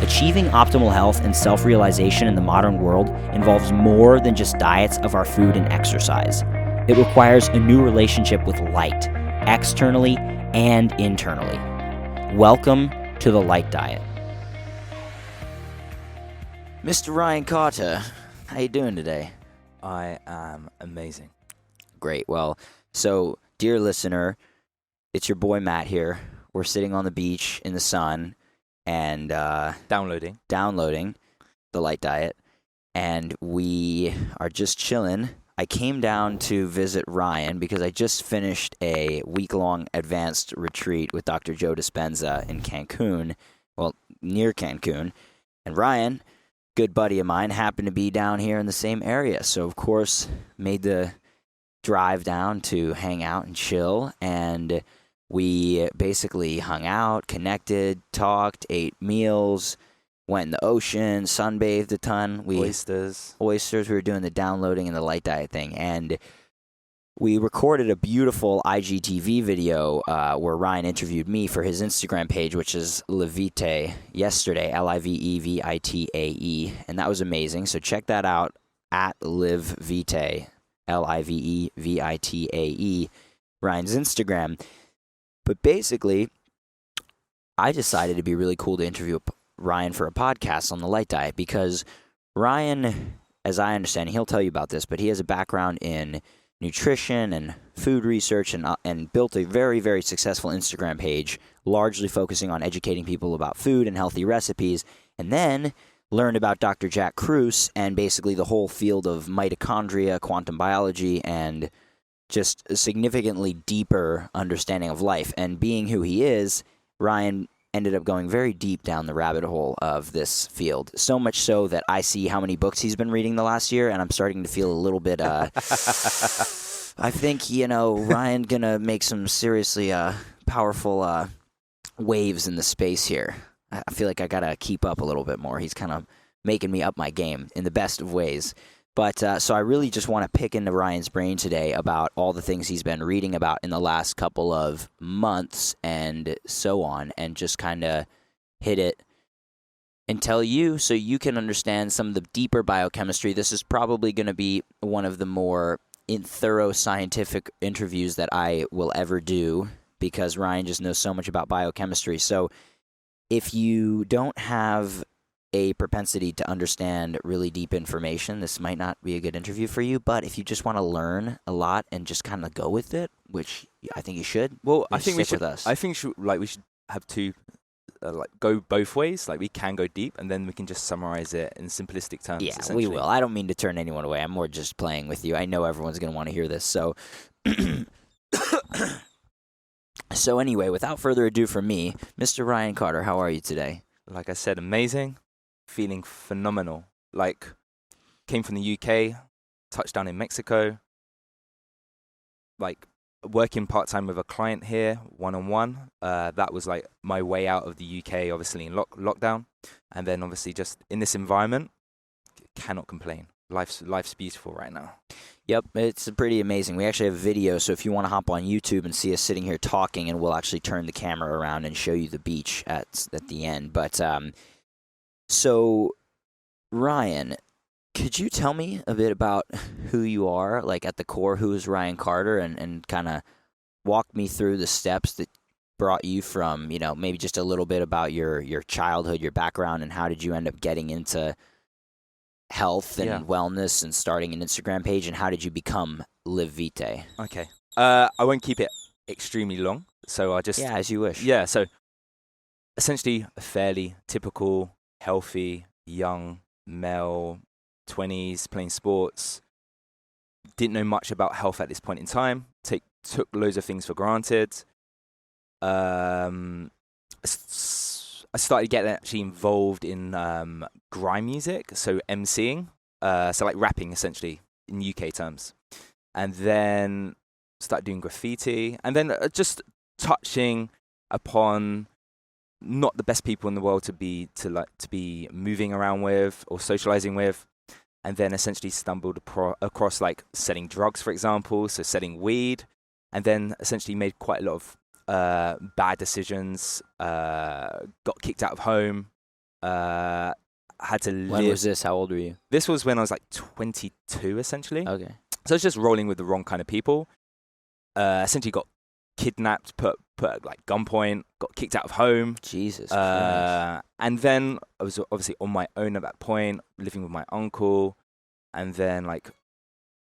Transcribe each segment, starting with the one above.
Achieving optimal health and self-realization in the modern world involves more than just diets of our food and exercise. It requires a new relationship with light, externally and internally. Welcome to the Light Diet. Mr. Ryan Carter, how you doing today? I am amazing. Great. Well, so, dear listener, it's your boy Matt here. We're sitting on the beach in the sun and Downloading the Light Diet, and we are just chilling. I came down to visit Ryan because I just finished a week-long advanced retreat with Dr. Joe Dispenza in Cancun, well, near Cancun, and Ryan, good buddy of mine, happened to be down here in the same area, so of course made the drive down to hang out and chill, and we basically hung out, connected, talked, ate meals, went in the ocean, sunbathed a ton. oysters. We were doing the downloading and the Light Diet thing, and we recorded a beautiful IGTV video where Ryan interviewed me for his Instagram page, which is Vitae, yesterday, LIVEVITAE, and that was amazing. So check that out at LiveVitae, LIVEVITAE, Ryan's Instagram. But basically, I decided it'd be really cool to interview Ryan for a podcast on the Light Diet because Ryan, as I understand, he'll tell you about this, but he has a background in nutrition and food research and built a very, very successful Instagram page, largely focusing on educating people about food and healthy recipes, and then learned about Dr. Jack Kruse and basically the whole field of mitochondria, quantum biology, and just a significantly deeper understanding of life. And being who he is, Ryan ended up going very deep down the rabbit hole of this field. So much so that I see how many books he's been reading the last year, and I'm starting to feel a little bit, I think, Ryan gonna make some seriously powerful waves in the space here. I feel like I gotta keep up a little bit more. He's kind of making me up my game in the best of ways. But so I really just want to pick into Ryan's brain today about all the things he's been reading about in the last couple of months and so on, and just kind of hit it and tell you so you can understand some of the deeper biochemistry. This is probably going to be one of the more thorough scientific interviews that I will ever do because Ryan just knows so much about biochemistry. So if you don't have a propensity to understand really deep information, this might not be a good interview for you. But if you just want to learn a lot and just kind of go with it, which I think you should, I think we should. With us. I think we should have two, go both ways. Like we can go deep, and then we can just summarize it in simplistic terms. Yeah, we will. I don't mean to turn anyone away. I'm more just playing with you. I know everyone's going to want to hear this. So, so anyway, without further ado, from me, Mr. Ryan Carter, how are you today? Like I said, amazing. Feeling phenomenal. Like, came from the UK, touched down in Mexico, like working part-time with a client here, one-on-one. That was like my way out of the UK, obviously in lockdown. And then obviously just in this environment, cannot complain. Life's beautiful right now. Yep, it's pretty amazing. We actually have video, so if you want to hop on YouTube and see us sitting here talking, and we'll actually turn the camera around and show you the beach at the end. But so, Ryan, could you tell me a bit about who you are, like at the core, who is Ryan Carter, and kind of walk me through the steps that brought you from, maybe just a little bit about your childhood, your background, and how did you end up getting into health and wellness and starting an Instagram page, and how did you become Live Vitae? Okay. I won't keep it extremely long, so I'll just... Yeah, as you wish. Yeah, so essentially a fairly typical healthy, young, male, 20s, playing sports. Didn't know much about health at this point in time. Took loads of things for granted. I started getting actually involved in grime music, so MCing, so like rapping essentially in UK terms. And then started doing graffiti, and then just touching upon not the best people in the world to be moving around with or socializing with, and then essentially stumbled across like selling drugs, for example, so selling weed, and then essentially made quite a lot of bad decisions, got kicked out of home, Had to live. When was this? How old were you? This was when I was like 22, essentially. Okay. So I was just rolling with the wrong kind of people. Essentially got kidnapped, put at like gunpoint, got kicked out of home. Jesus Christ. And then I was obviously on my own at that point, living with my uncle. And then like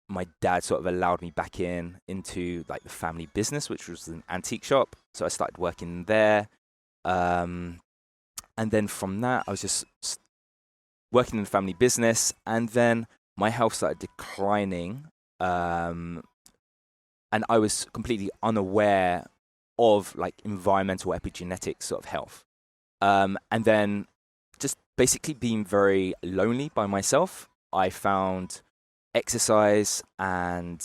my dad sort of allowed me back into like the family business, which was an antique shop. So I started working there. And then from that, I was just working in the family business. And then my health started declining. And I was completely unaware of like environmental epigenetic sort of health. And then just basically being very lonely by myself, I found exercise and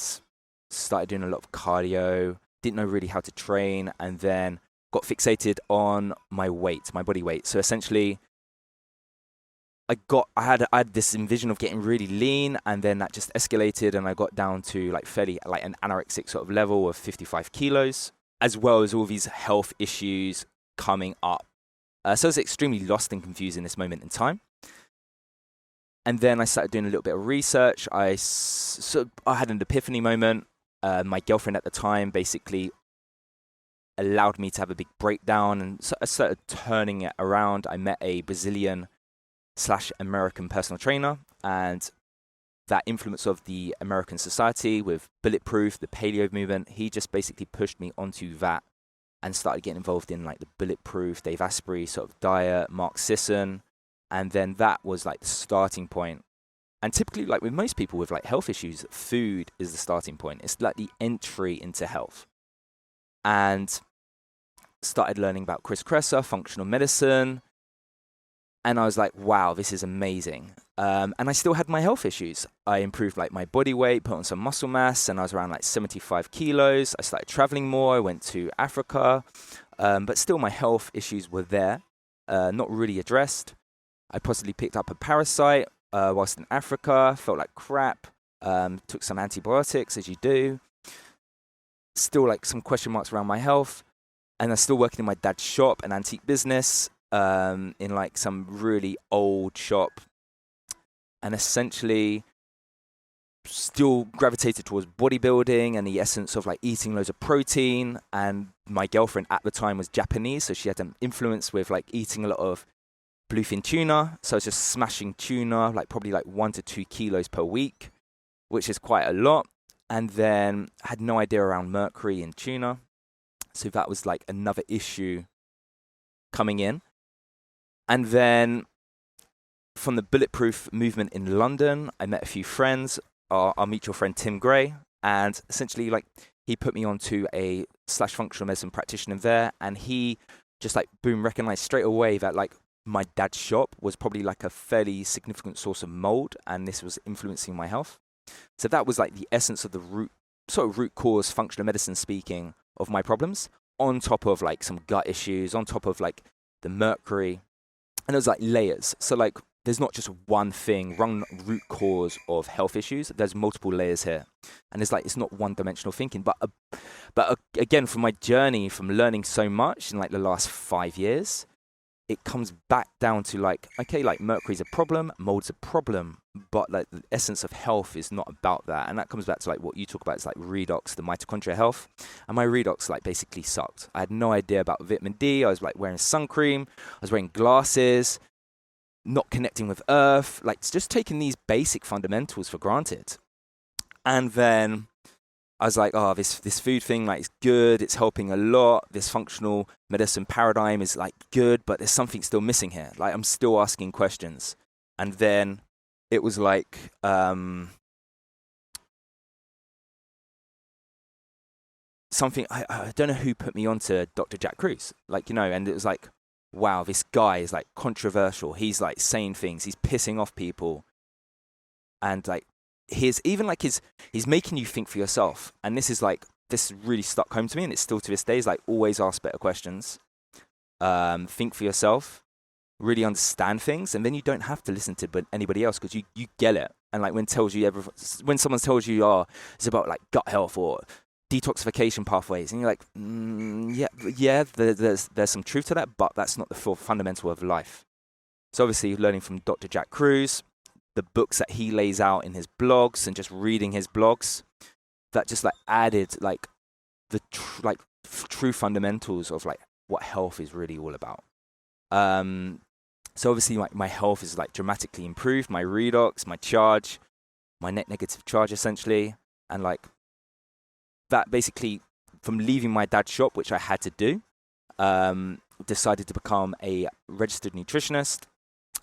started doing a lot of cardio, didn't know really how to train, and then got fixated on my weight, my body weight. So essentially, I had this envision of getting really lean, and then that just escalated, and I got down to like fairly like an anorexic sort of level of 55 kilos, as well as all these health issues coming up. So I was extremely lost and confused in this moment in time. And then I started doing a little bit of research. I had an epiphany moment. My girlfriend at the time basically allowed me to have a big breakdown, and so I started turning it around. I met a Brazilian/American personal trainer, and that influence of the American society with Bulletproof, the paleo movement, he just basically pushed me onto that and started getting involved in like the Bulletproof, Dave Asprey sort of diet, Mark Sisson. And then that was like the starting point. And typically, like with most people with like health issues, food is the starting point. It's like the entry into health. And started learning about Kruse, functional medicine. And I was like, wow, this is amazing. And I still had my health issues. I improved like my body weight, put on some muscle mass, and I was around like 75 kilos. I started traveling more. I went to Africa. But still my health issues were there, not really addressed. I possibly picked up a parasite whilst in Africa, felt like crap, took some antibiotics, as you do. Still like some question marks around my health. And I'm still working in my dad's shop, an antique business, in like some really old shop. And essentially still gravitated towards bodybuilding and the essence of like eating loads of protein. And my girlfriend at the time was Japanese, so she had an influence with like eating a lot of bluefin tuna. So I was just smashing tuna, like probably like 1 to 2 kilos per week, which is quite a lot. And then had no idea around mercury in tuna. So that was like another issue coming in. And then from the Bulletproof movement in London, I met a few friends, our mutual friend Tim Gray, and essentially like he put me onto a /functional medicine practitioner there, and he just like boom recognized straight away that like my dad's shop was probably like a fairly significant source of mold, and this was influencing my health. So that was like the essence of the root cause functional medicine speaking of my problems, on top of like some gut issues, on top of like the mercury, and it was like layers. So like there's not just one root cause of health issues. There's multiple layers here, and it's not one-dimensional thinking. But again, from my journey, from learning so much in like the last 5 years, it comes back down to like, okay, like mercury's a problem, mold's a problem, but like the essence of health is not about that. And that comes back to like what you talk about, it's like redox, the mitochondria health. And my redox like basically sucked. I had no idea about vitamin D. I was like wearing sun cream, I was wearing glasses, not connecting with earth, like just taking these basic fundamentals for granted. And then I was like, oh, this food thing, like, it's good. It's helping a lot. This functional medicine paradigm is like good, but there's something still missing here. Like, I'm still asking questions. And then it was like, something, I don't know who put me onto Dr. Jack Kruse, like, you know, and it was like, wow, this guy is like controversial. He's like saying things. He's pissing off people. And like, he's making you think for yourself. And this really stuck home to me, and it's still to this day, is like, always ask better questions. Think for yourself, really understand things, and then you don't have to listen to anybody else, because you get it. And like when someone tells you, oh, it's about like gut health or detoxification pathways, and you're like, yeah, there's some truth to that, but that's not the full fundamental of life. So obviously learning from Dr. Jack Kruse, the books that he lays out in his blogs, and just reading his blogs, that just like added like the true fundamentals of like what health is really all about. So obviously my health is like dramatically improved, my redox, my charge, my net negative charge essentially, and like that basically from leaving my dad's shop, which I had to do, decided to become a registered nutritionist,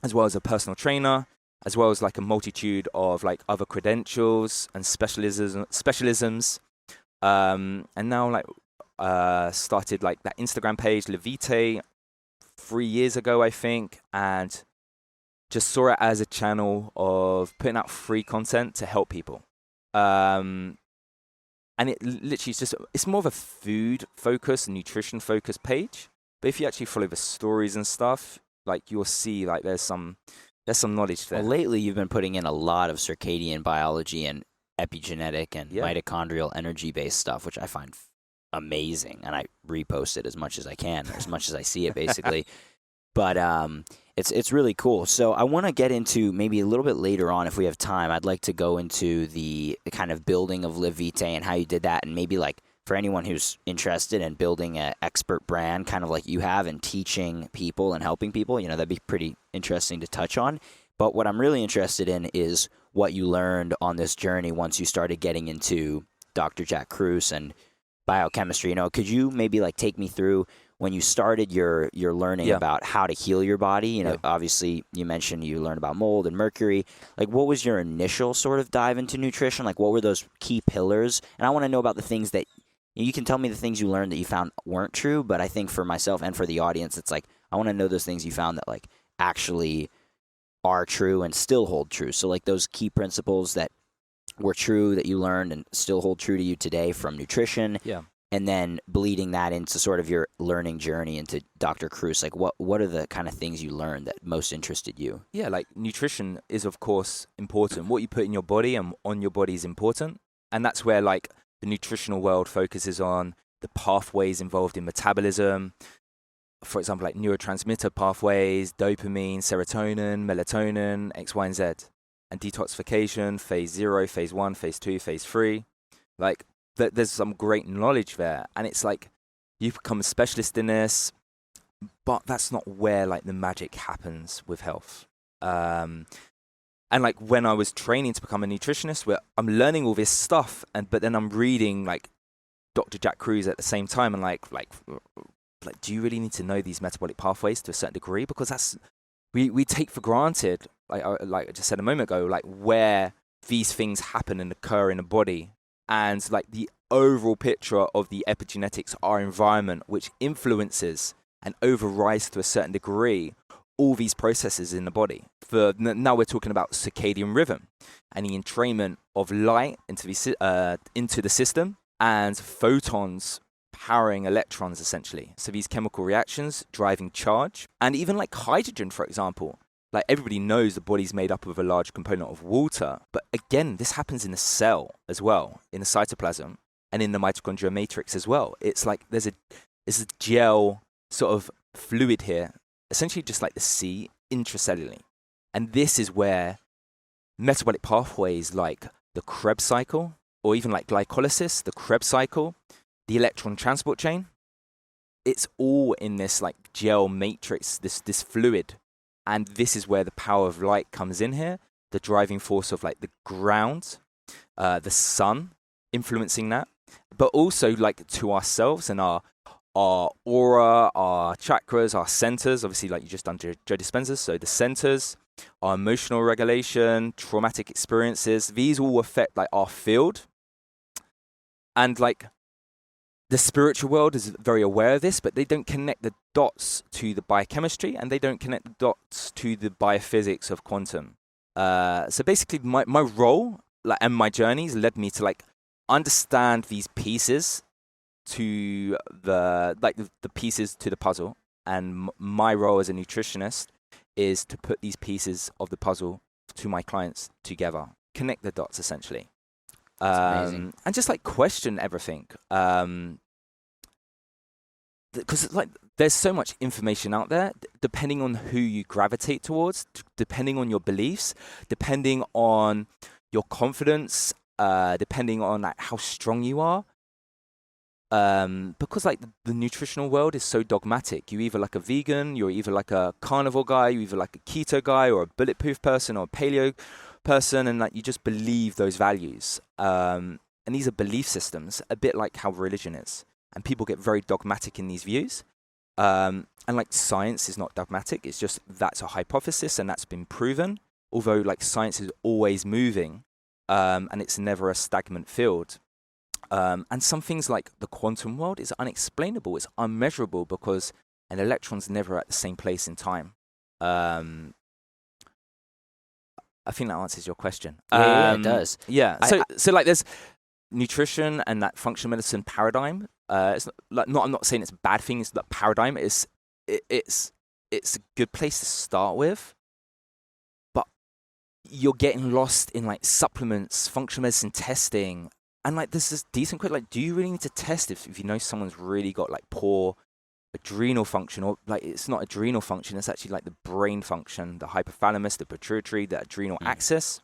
as well as a personal trainer, as well as like a multitude of like other credentials and specialisms. And now like started like that Instagram page, Vitae, 3 years ago, I think, and just saw it as a channel of putting out free content to help people. And it literally is it's more of a food focused, nutrition focused page. But if you actually follow the stories and stuff, like you'll see like there's some knowledge there. Well, lately you've been putting in a lot of circadian biology and epigenetic and mitochondrial energy based stuff, which I find amazing, and I repost it as much as I can, or as much as I see it basically. But it's really cool. So I want to get into maybe a little bit later on, if we have time, I'd like to go into the kind of building of Live Vitae and how you did that, and maybe like for anyone who's interested in building an expert brand, kind of like you have, and teaching people and helping people, that'd be pretty interesting to touch on. But what I'm really interested in is what you learned on this journey once you started getting into Dr. Jack Kruse and biochemistry. Could you maybe like take me through when you started your learning about how to heal your body? Obviously you mentioned you learned about mold and mercury. Like, what was your initial sort of dive into nutrition? Like, what were those key pillars? And I want to know about the things that you can tell me, the things you learned that you found weren't true, but I think for myself and for the audience, it's like, I want to know those things you found that like actually are true and still hold true. So like those key principles that were true that you learned and still hold true to you today from nutrition. Yeah. And then bleeding that into sort of your learning journey into Dr. Kruse. Like what are the kind of things you learned that most interested you? Yeah, like nutrition is of course important. What you put in your body and on your body is important. And that's where like the nutritional world focuses on the pathways involved in metabolism. For example, like neurotransmitter pathways, dopamine, serotonin, melatonin, X, Y, and Z. And detoxification, phase 0, phase 1, phase 2, phase 3. Like, there's some great knowledge there. And it's like, you become a specialist in this, but that's not where, like, the magic happens with health. And, like, when I was training to become a nutritionist, where I'm learning all this stuff, but then I'm reading, like, Dr. Jack Kruse at the same time, and, like, do you really need to know these metabolic pathways to a certain degree? Because that's... We take for granted, like I just said a moment ago, like where these things happen and occur in the body, and like the overall picture of the epigenetics, our environment, which influences and overrides to a certain degree all these processes in the body. Now we're talking about circadian rhythm and the entrainment of light into the system, and photons powering electrons, essentially. So these chemical reactions driving charge, and even like hydrogen, for example. Like everybody knows the body's made up of a large component of water, but again, this happens in the cell as well, in the cytoplasm and in the mitochondrial matrix as well. It's like there's a gel sort of fluid here, essentially just like the sea intracellularly. And this is where metabolic pathways like the Krebs cycle, or even like glycolysis, the Krebs cycle, the electron transport chain, it's all in this like gel matrix, this fluid. And this is where the power of light comes in here, the driving force of like the ground, the sun influencing that, but also like to ourselves and our aura, our chakras, our centers, obviously like you just done Joe Dispenza's, so the centers, our emotional regulation, traumatic experiences, these all affect like our field. And like the spiritual world is very aware of this, but they don't connect the dots to the biochemistry, and they don't connect the dots to the biophysics of quantum. So basically, my role and my journeys led me to like understand these pieces to the pieces to the puzzle. And my role as a nutritionist is to put these pieces of the puzzle to my clients together, connect the dots essentially. And just like question everything, because like there's so much information out there, depending on who you gravitate towards, depending on your beliefs, depending on your confidence, depending on like how strong you are. Because like the nutritional world is so dogmatic. You're either like a vegan, you're either like a carnivore guy, you're either like a keto guy or a bulletproof person or a paleo person, and like you just believe those values. And these are belief systems, a bit like how religion is. And people get very dogmatic in these views. And like science is not dogmatic. It's just that's a hypothesis and that's been proven. Although like science is always moving, and it's never a stagnant field. And some things like the quantum world is unexplainable. It's unmeasurable because an electron's never at the same place in time. I think that answers your question. Yeah, it does. Yeah. So like there's nutrition and that functional medicine paradigm. It's I'm not saying it's a bad thing. It's that paradigm. It's a good place to start with. But you're getting lost in like supplements, functional medicine testing. And like this is decent quick. Like, do you really need to test if you know someone's really got like poor adrenal function, or like it's not adrenal function, it's actually like the brain function, the hypothalamus, the pituitary, the adrenal axis.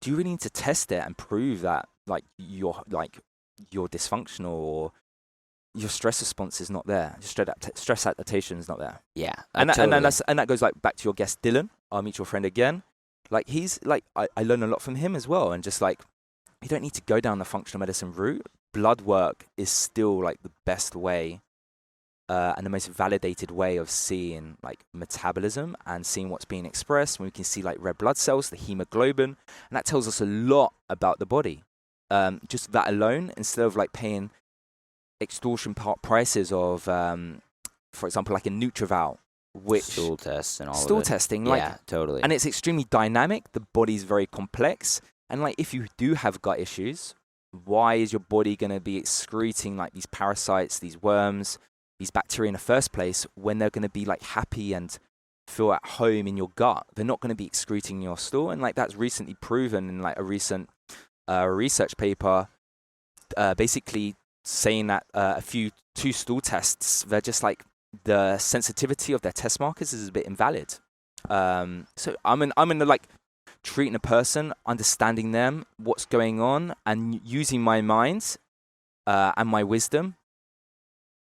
Do you really need to test it and prove that like you're dysfunctional or your stress response is not there? Stress adaptation is not there. Yeah, and that goes like back to your guest Dylan, our mutual friend again. Like he's like I learn a lot from him as well, and just like you don't need to go down the functional medicine route. Blood work is still like the best way and the most validated way of seeing like metabolism and seeing what's being expressed. When we can see like red blood cells, the hemoglobin, and that tells us a lot about the body. Just that alone, instead of like paying extortion prices of, for example, like a Nutrival, which stool tests and all stool of it. testing, like, yeah, totally. And it's extremely dynamic. The body's very complex. And like, if you do have gut issues, why is your body going to be excreting like these parasites, these worms, these bacteria in the first place when they're going to be like happy and feel at home in your gut? They're not going to be excreting in your stool. And like that's recently proven in like a recent research paper, basically saying that two stool tests, they're just like the sensitivity of their test markers is a bit invalid. So I'm in the like treating a person, understanding them, what's going on, and using my mind and my wisdom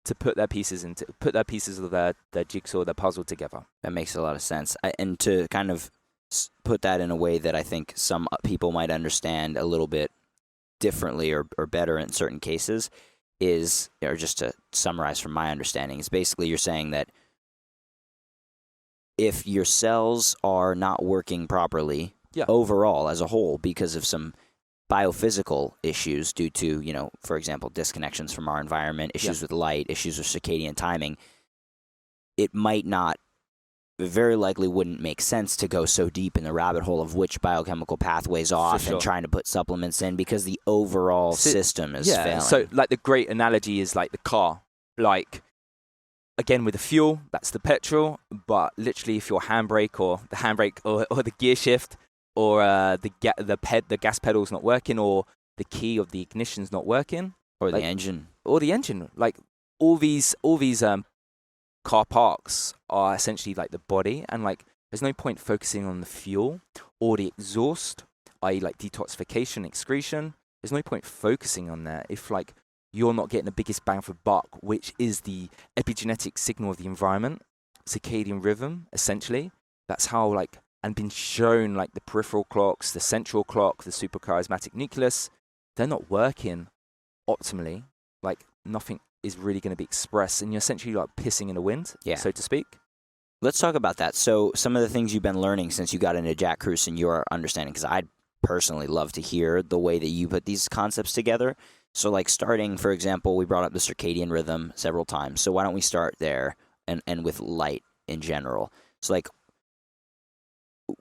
to put their pieces of their jigsaw, their puzzle together. That makes a lot of sense. And to kind of put that in a way that I think some people might understand a little bit differently or better in certain cases is, or just to summarize from my understanding, is basically you're saying that if your cells are not working properly, overall as a whole, because of some biophysical issues due to, for example, disconnections from our environment, issues with light, issues with circadian timing, it might not, very likely wouldn't make sense to go so deep in the rabbit hole of which biochemical pathways off and trying to put supplements in, because the overall system is failing. So like the great analogy is like the car. Like, again, with the fuel, that's the petrol, but literally if your handbrake or the gear shift or the gas pedal's not working, or the key of the ignition's not working, or like, the engine, like all these car parks are essentially like the body, and like there's no point focusing on the fuel or the exhaust, i.e. like detoxification, excretion. There's no point focusing on that if like you're not getting the biggest bang for buck, which is the epigenetic signal of the environment, circadian rhythm, essentially. That's how like, and been shown like the peripheral clocks, the central clock, the suprachiasmatic nucleus, they're not working optimally. Like nothing is really going to be expressed, and you're essentially like pissing in the wind, so to speak. Let's talk about that. So some of the things you've been learning since you got into Jack Kruse and your understanding, because I'd personally love to hear the way that you put these concepts together. So like starting, for example, we brought up the circadian rhythm several times. So why don't we start there and with light in general? So like,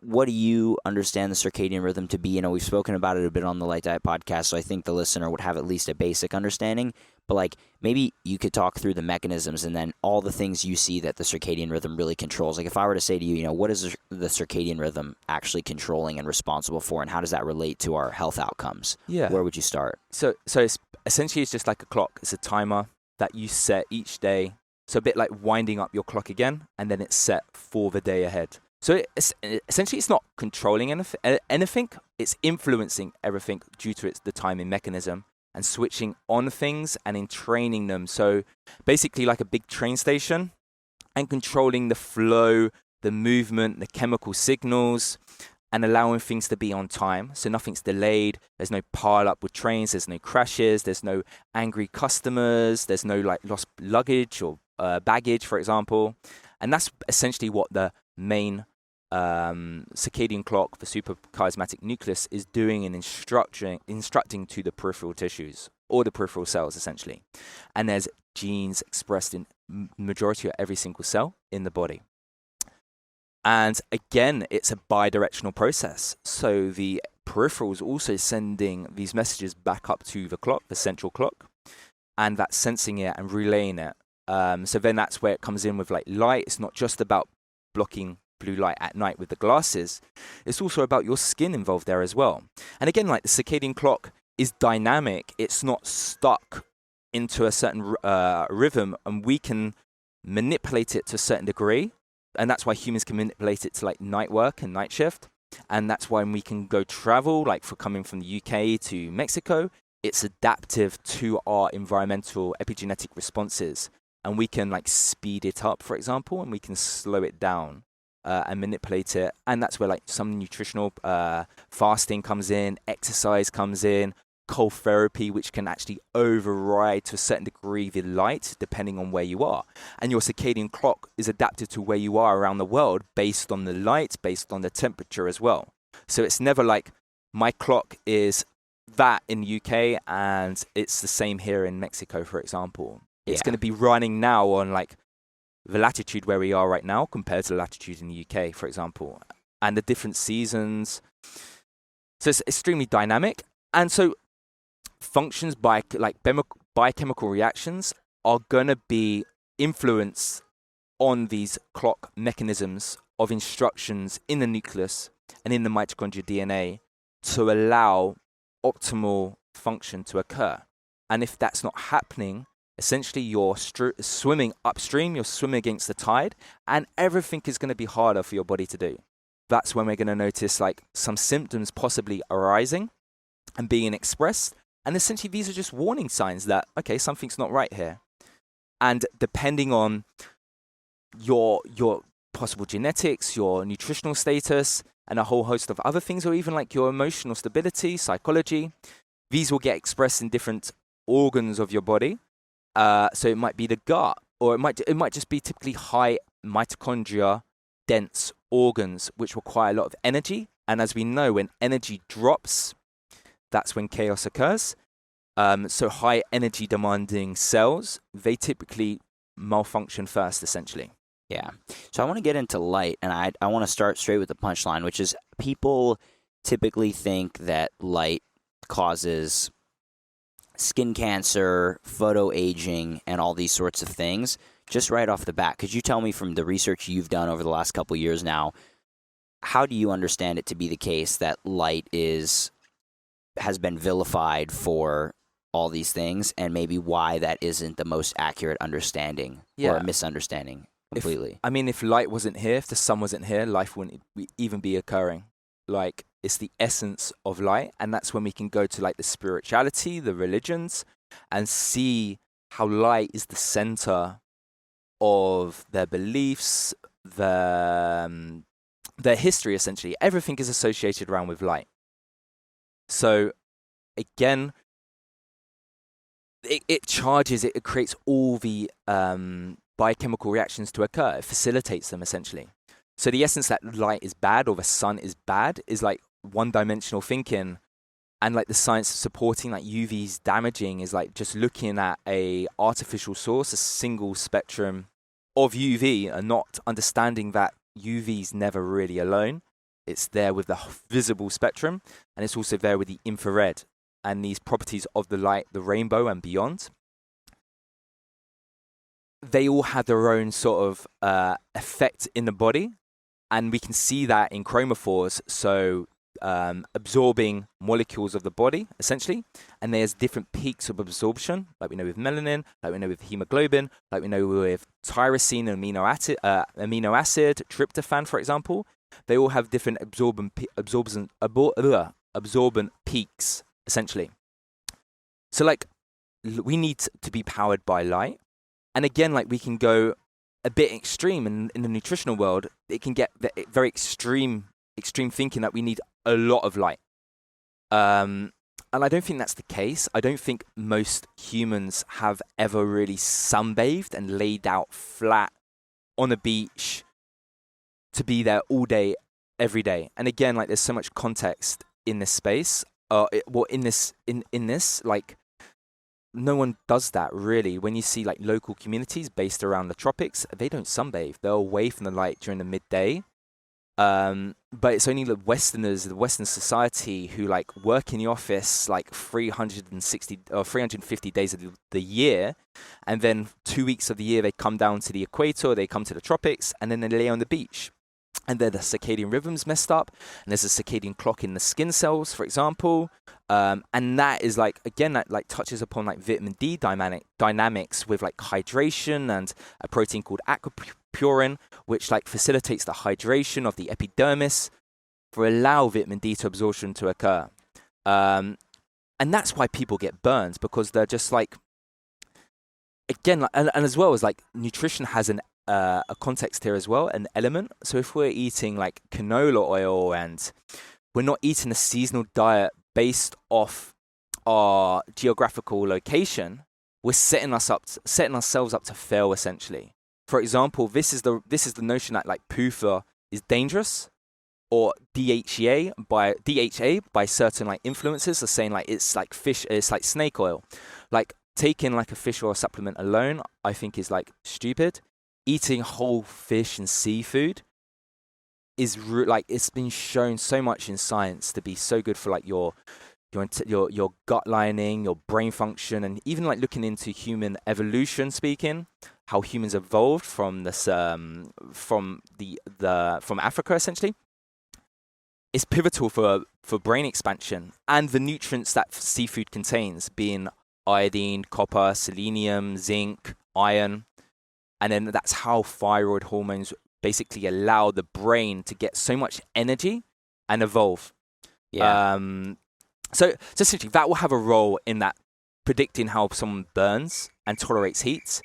what do you understand the circadian rhythm to be? We've spoken about it a bit on the Light Diet podcast, so I think the listener would have at least a basic understanding. But like, maybe you could talk through the mechanisms and then all the things you see that the circadian rhythm really controls. Like if I were to say to you, what is the circadian rhythm actually controlling and responsible for, and how does that relate to our health outcomes? Yeah. Where would you start? So it's essentially, it's just like a clock. It's a timer that you set each day So a bit like winding up your clock again, and then it's set for the day ahead. So essentially, it's not controlling anything. It's influencing everything due to the timing mechanism and switching on things and in training them. So basically like a big train station and controlling the flow, the movement, the chemical signals, and allowing things to be on time. So nothing's delayed. There's no pile up with trains. There's no crashes. There's no angry customers. There's no like lost luggage or baggage, for example. And that's essentially what the main circadian clock, the suprachiasmatic nucleus, is doing and instructing to the peripheral tissues or the peripheral cells, essentially. And there's genes expressed in majority of every single cell in the body. And again, it's a bidirectional process. So the peripheral is also sending these messages back up to the clock, the central clock, and that's sensing it and relaying it. So then that's where it comes in with like light. It's not just about blocking blue light at night with the glasses. It's also about your skin involved there as well. And again, like the circadian clock is dynamic. It's not stuck into a certain rhythm, and we can manipulate it to a certain degree. And that's why humans can manipulate it to like night work and night shift. And that's why we can go travel, like for coming from the UK to Mexico, it's adaptive to our environmental epigenetic responses. And we can like speed it up, for example, and we can slow it down and manipulate it. And that's where like some nutritional fasting comes in, exercise comes in, cold therapy, which can actually override to a certain degree the light, depending on where you are. And your circadian clock is adapted to where you are around the world based on the light, based on the temperature as well. So it's never like my clock is that in the UK and it's the same here in Mexico, for example. It's going to be running now on like the latitude where we are right now compared to the latitude in the UK, for example, and the different seasons. So it's extremely dynamic. And so functions by like biochemical reactions are going to be influenced on these clock mechanisms of instructions in the nucleus and in the mitochondrial DNA to allow optimal function to occur. And if that's not happening, essentially you're swimming upstream, you're swimming against the tide, and everything is going to be harder for your body to do. That's when we're going to notice like some symptoms possibly arising and being expressed. And essentially these are just warning signs that, okay, something's not right here. And depending on your possible genetics, your nutritional status, and a whole host of other things, or even like your emotional stability, psychology, these will get expressed in different organs of your body. So it might be the gut, or it might just be typically high mitochondria dense organs, which require a lot of energy. And as we know, when energy drops, that's when chaos occurs. So high energy demanding cells, they typically malfunction first, essentially. Yeah. So I want to get into light, and I want to start straight with the punchline, which is people typically think that light causes skin cancer, photoaging, and all these sorts of things. Just right off the bat, could you tell me from the research you've done over the last couple of years now, how do you understand it to be the case that light has been vilified for all these things, and maybe why that isn't the most accurate understanding or a misunderstanding completely? If light wasn't here, if the sun wasn't here, life wouldn't even be occurring. Like, it's the essence of light, and that's when we can go to like the spirituality, the religions, and see how light is the center of their beliefs, their history, essentially. Everything is associated around with light. So again, it charges, it creates all the biochemical reactions to occur. It facilitates them, essentially. So the essence that light is bad or the sun is bad is like one-dimensional thinking, and like the science supporting like UV's damaging is like just looking at a artificial source, a single spectrum of UV, and not understanding that UV's never really alone. It's there with the visible spectrum, and it's also there with the infrared and these properties of the light, the rainbow and beyond. They all have their own sort of effect in the body, and we can see that in chromophores. So absorbing molecules of the body, essentially. And there's different peaks of absorption, like we know with melanin, like we know with hemoglobin, like we know with tyrosine, amino acid, tryptophan, for example. They all have different absorbent peaks, essentially. So, like, we need to be powered by light. And again, like, we can go a bit extreme in the nutritional world. It can get very extreme thinking that we need a lot of light. And I don't think that's the case. I don't think most humans have ever really sunbathed and laid out flat on a beach to be there all day, every day. And again, like, there's so much context in this space. In this, like, no one does that really. When you see like local communities based around the tropics, they don't sunbathe. They're away from the light during the midday. But it's only the Westerners, the Western society, who like work in the office like 360 or 350 days of the year, and then 2 weeks of the year they come down to the equator, they come to the tropics, and then they lay on the beach. And then the circadian rhythm's messed up, and there's a circadian clock in the skin cells, for example. And that is like, again, that like touches upon like vitamin D dynamics with like hydration and a protein called aquaporin, which like facilitates the hydration of the epidermis for allow vitamin D to absorption to occur. And that's why people get burns, because they're just like, again, like, and as well as like nutrition has a context here as well, an element. So if we're eating like canola oil and we're not eating a seasonal diet based off our geographical location, we're setting ourselves up to fail, essentially. For example, this is the notion that like PUFA is dangerous, or DHA by certain like influencers are saying like it's like fish, it's like snake oil. Like taking like a fish oil supplement alone, I think is like stupid. Eating whole fish and seafood is like, it's been shown so much in science to be so good for like your gut lining, your brain function, and even like looking into human evolution, speaking how humans evolved from this from Africa, essentially. It's pivotal for brain expansion and the nutrients that seafood contains, being iodine, copper, selenium, zinc, iron. And then that's how thyroid hormones basically allow the brain to get so much energy and evolve. Yeah. So essentially, that will have a role in that, predicting how someone burns and tolerates heat.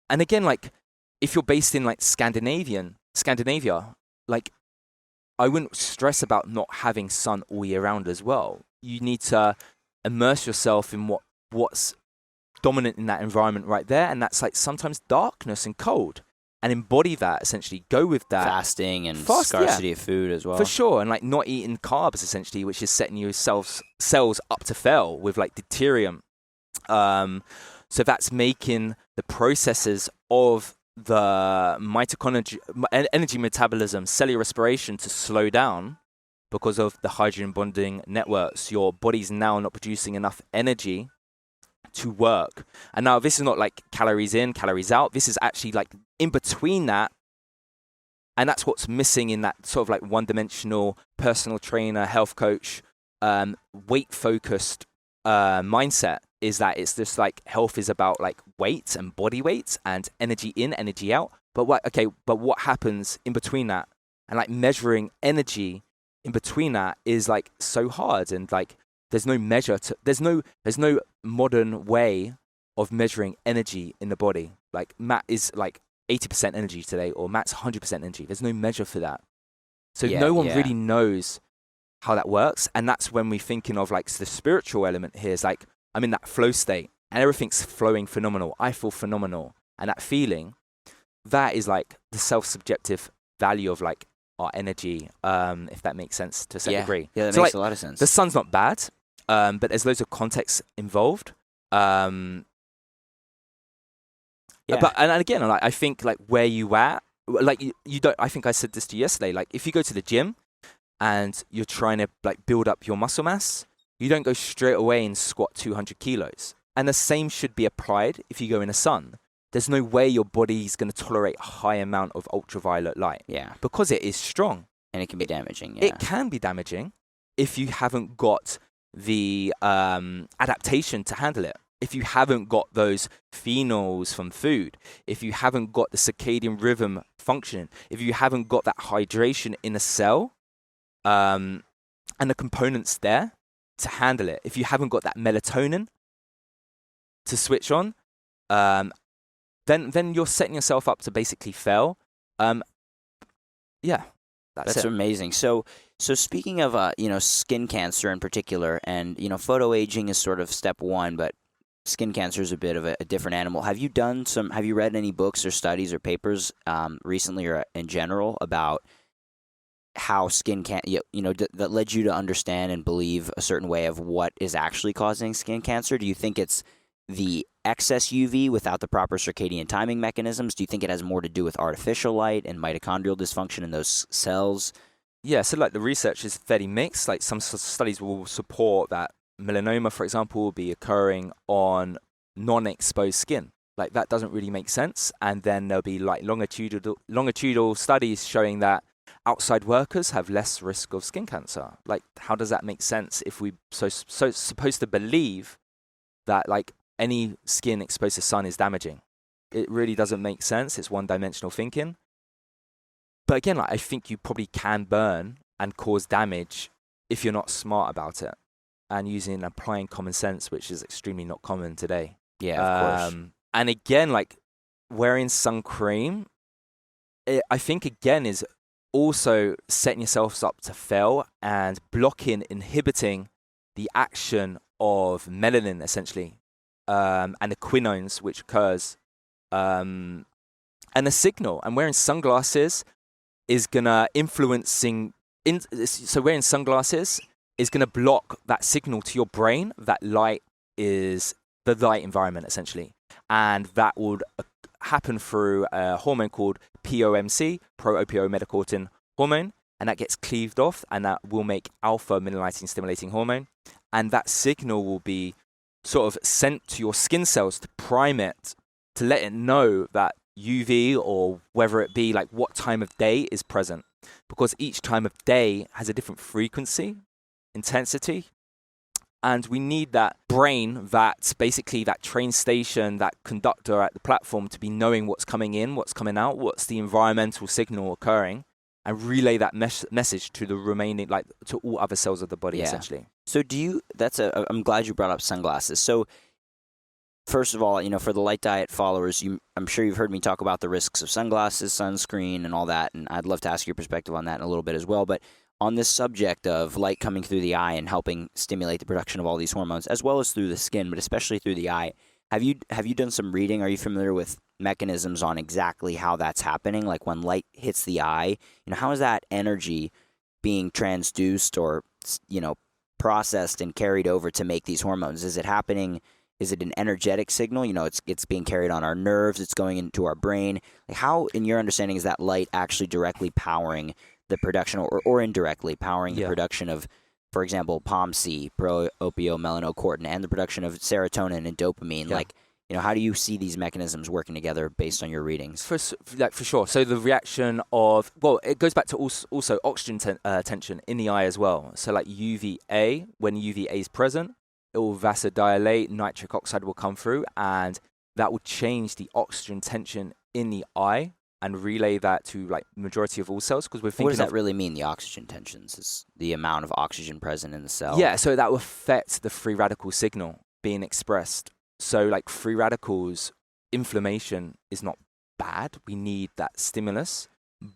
And again, like, if you're based in like Scandinavia, like, I wouldn't stress about not having sun all year round as well. You need to immerse yourself in what's dominant in that environment right there, and that's like sometimes darkness and cold, and embody that, essentially. Go with that. Fasting and scarcity of food as well. For sure, and like not eating carbs, essentially, which is setting your cells up to fail with like deuterium. So that's making the processes of the mitochondria, energy metabolism, cellular respiration to slow down because of the hydrogen bonding networks. Your body's now not producing enough energy to work. And now this is not like calories in, calories out. This is actually like in between that. And that's what's missing in that sort of like one-dimensional personal trainer, health coach, weight-focused mindset, is that it's just like health is about like weight and body weight and energy in, energy out. But what happens in between that? And like measuring energy in between that is like so hard, and like there's no measure to, there's no modern way of measuring energy in the body. Like Matt is like 80% energy today, or Matt's 100% energy. There's no measure for that. So no one really knows how that works. And that's when we're thinking of like the spiritual element here is like, I'm in that flow state and everything's flowing phenomenal. I feel phenomenal. And that feeling, that is like the self-subjective value of like our energy, if that makes sense to a certain degree. Yeah, that so makes like, a lot of sense. The sun's not bad, but there's loads of context involved. But and again, like I think like where you at, like you don't. I think I said this to you yesterday. Like if you go to the gym and you're trying to like build up your muscle mass, you don't go straight away and squat 200 kilos. And the same should be applied if you go in the sun. There's no way your body's going to tolerate a high amount of ultraviolet light. Yeah. Because it is strong. And it can be damaging. Yeah. It can be damaging. if you haven't got the adaptation to handle it. If you haven't got those phenols from food, if you haven't got the circadian rhythm functioning, if you haven't got that hydration in a cell, and the components there to handle it, if you haven't got that melatonin to switch on, then you're setting yourself up to basically fail. Yeah, that's it. Amazing. So speaking of skin cancer in particular, and photoaging is sort of step one, but skin cancer is a bit of a different animal. Have you read any books or studies or papers recently or in general about how skin that led you to understand and believe a certain way of what is actually causing skin cancer? Do you think it's the excess UV without the proper circadian timing mechanisms? Do you think it has more to do with artificial light and mitochondrial dysfunction in those cells? Yeah, so like the research is fairly mixed. Like some studies will support that melanoma, for example, will be occurring on non-exposed skin. Like that doesn't really make sense. And then there'll be like longitudinal studies showing that outside workers have less risk of skin cancer. Like, how does that make sense if we so supposed to believe that like any skin exposed to sun is damaging? It really doesn't make sense. It's one-dimensional thinking. But again, like I think you probably can burn and cause damage if you're not smart about it and applying common sense, which is extremely not common today. Yeah, of course. And again, like wearing sun cream, I think again is also setting yourselves up to fail and inhibiting the action of melanin essentially, and the quinones which occurs, and a signal. And wearing sunglasses is gonna so wearing sunglasses is gonna block that signal to your brain that light is the light environment essentially, and that would happen through a hormone called POMC, pro-opioid-melanocortin hormone, and that gets cleaved off, and that will make alpha-melanocyte stimulating hormone, and that signal will be sort of sent to your skin cells to prime it, to let it know that UV, or whether it be like what time of day is present, because each time of day has a different frequency, intensity, and we need that brain, that's basically that train station, that conductor at the platform, to be knowing what's coming in, what's coming out, what's the environmental signal occurring, and relay that message to the remaining, like to all other cells of the body, essentially. So I'm glad you brought up sunglasses. So first of all, for the Light Diet followers, I'm sure you've heard me talk about the risks of sunglasses, sunscreen, and all that, and I'd love to ask your perspective on that in a little bit as well. But on this subject of light coming through the eye and helping stimulate the production of all these hormones, as well as through the skin, but especially through the eye, have you done some reading? Are you familiar with mechanisms on exactly how that's happening? Like when light hits the eye, how is that energy being transduced or processed and carried over to make these hormones? Is it happening? Is it an energetic signal? It's being carried on our nerves. It's going into our brain. Like how, in your understanding, is that light actually directly powering the production, or indirectly powering the production of, for example, POMC, pro-opioid-melanocortin, and the production of serotonin and dopamine? Yeah. How do you see these mechanisms working together based on your readings? For sure. So the reaction of, it goes back to also oxygen tension in the eye as well. So like UVA, when UVA is present, it will vasodilate, nitric oxide will come through, and that will change the oxygen tension in the eye and relay that to like majority of all cells, because we're thinking. What does that really mean? The oxygen tensions is the amount of oxygen present in the cell. Yeah, so that will affect the free radical signal being expressed. So like free radicals, inflammation is not bad. We need that stimulus,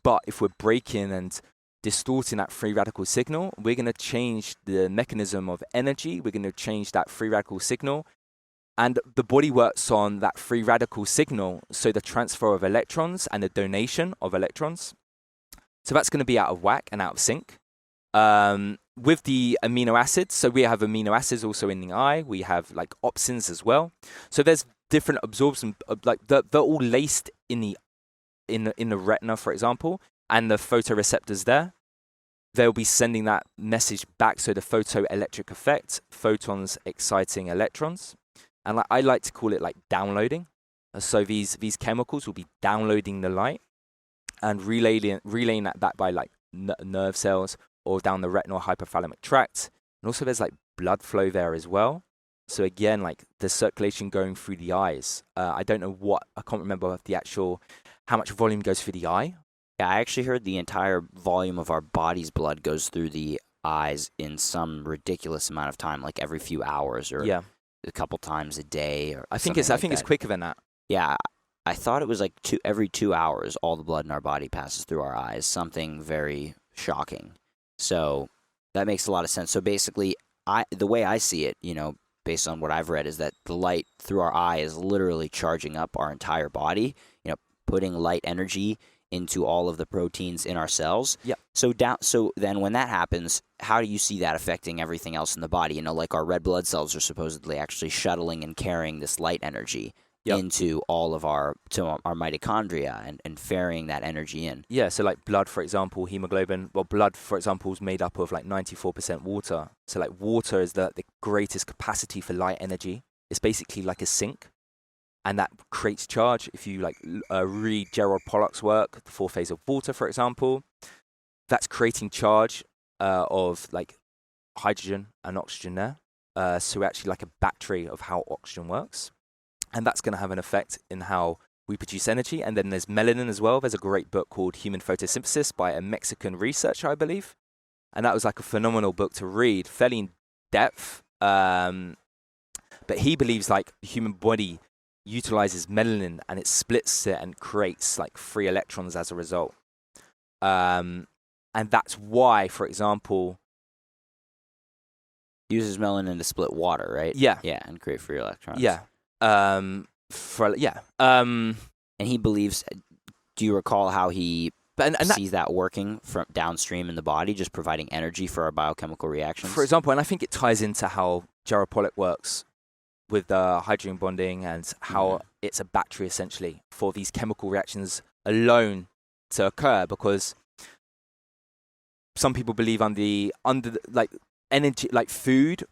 but if we're breaking and distorting that free radical signal, we're going to change the mechanism of energy. We're going to change that free radical signal. And the body works on that free radical signal, so the transfer of electrons and the donation of electrons. So that's going to be out of whack and out of sync. With the amino acids, so we have amino acids also in the eye. We have like opsins as well. So there's different absorption, like they're all laced in the retina, for example, and the photoreceptors there. They'll be sending that message back. So the photoelectric effect, photons exciting electrons. And I like to call it like downloading. So these chemicals will be downloading the light and relaying that back by like nerve cells or down the retinal hypothalamic tract. And also there's like blood flow there as well. So again, like the circulation going through the eyes. I don't know I can't remember how much volume goes through the eye. Yeah, I actually heard the entire volume of our body's blood goes through the eyes in some ridiculous amount of time, like every few hours or a couple times a day. Or I think it's quicker than that. Yeah, I thought it was like every 2 hours, all the blood in our body passes through our eyes. Something very shocking. So that makes a lot of sense. So basically, the way I see it, based on what I've read, is that the light through our eye is literally charging up our entire body, putting light energy into all of the proteins in our cells. Yeah. So then when that happens, how do you see that affecting everything else in the body? Like our red blood cells are supposedly actually shuttling and carrying this light energy into all of our mitochondria and ferrying that energy in. Yeah, so like blood, for example, hemoglobin. Well, blood, for example, is made up of like 94% water. So like water is the greatest capacity for light energy. It's basically like a sink, and that creates charge. If you read Gerald Pollack's work, The Four Phase of Water, for example, that's creating charge of like hydrogen and oxygen there. So actually like a battery of how oxygen works. And that's going to have an effect in how we produce energy. And then there's melanin as well. There's a great book called Human Photosynthesis by a Mexican researcher, I believe. And that was like a phenomenal book to read, fairly in depth. But he believes like the human body utilizes melanin and it splits it and creates like free electrons as a result. And that's why, for example, uses melanin to split water, right? Yeah. Yeah, and create free electrons. Yeah. And he believes. Do you recall how he sees that working from downstream in the body, just providing energy for our biochemical reactions? For example, and I think it ties into how Gerald Pollack works with hydrogen bonding and how it's a battery essentially for these chemical reactions alone to occur, because some people believe under like energy, like food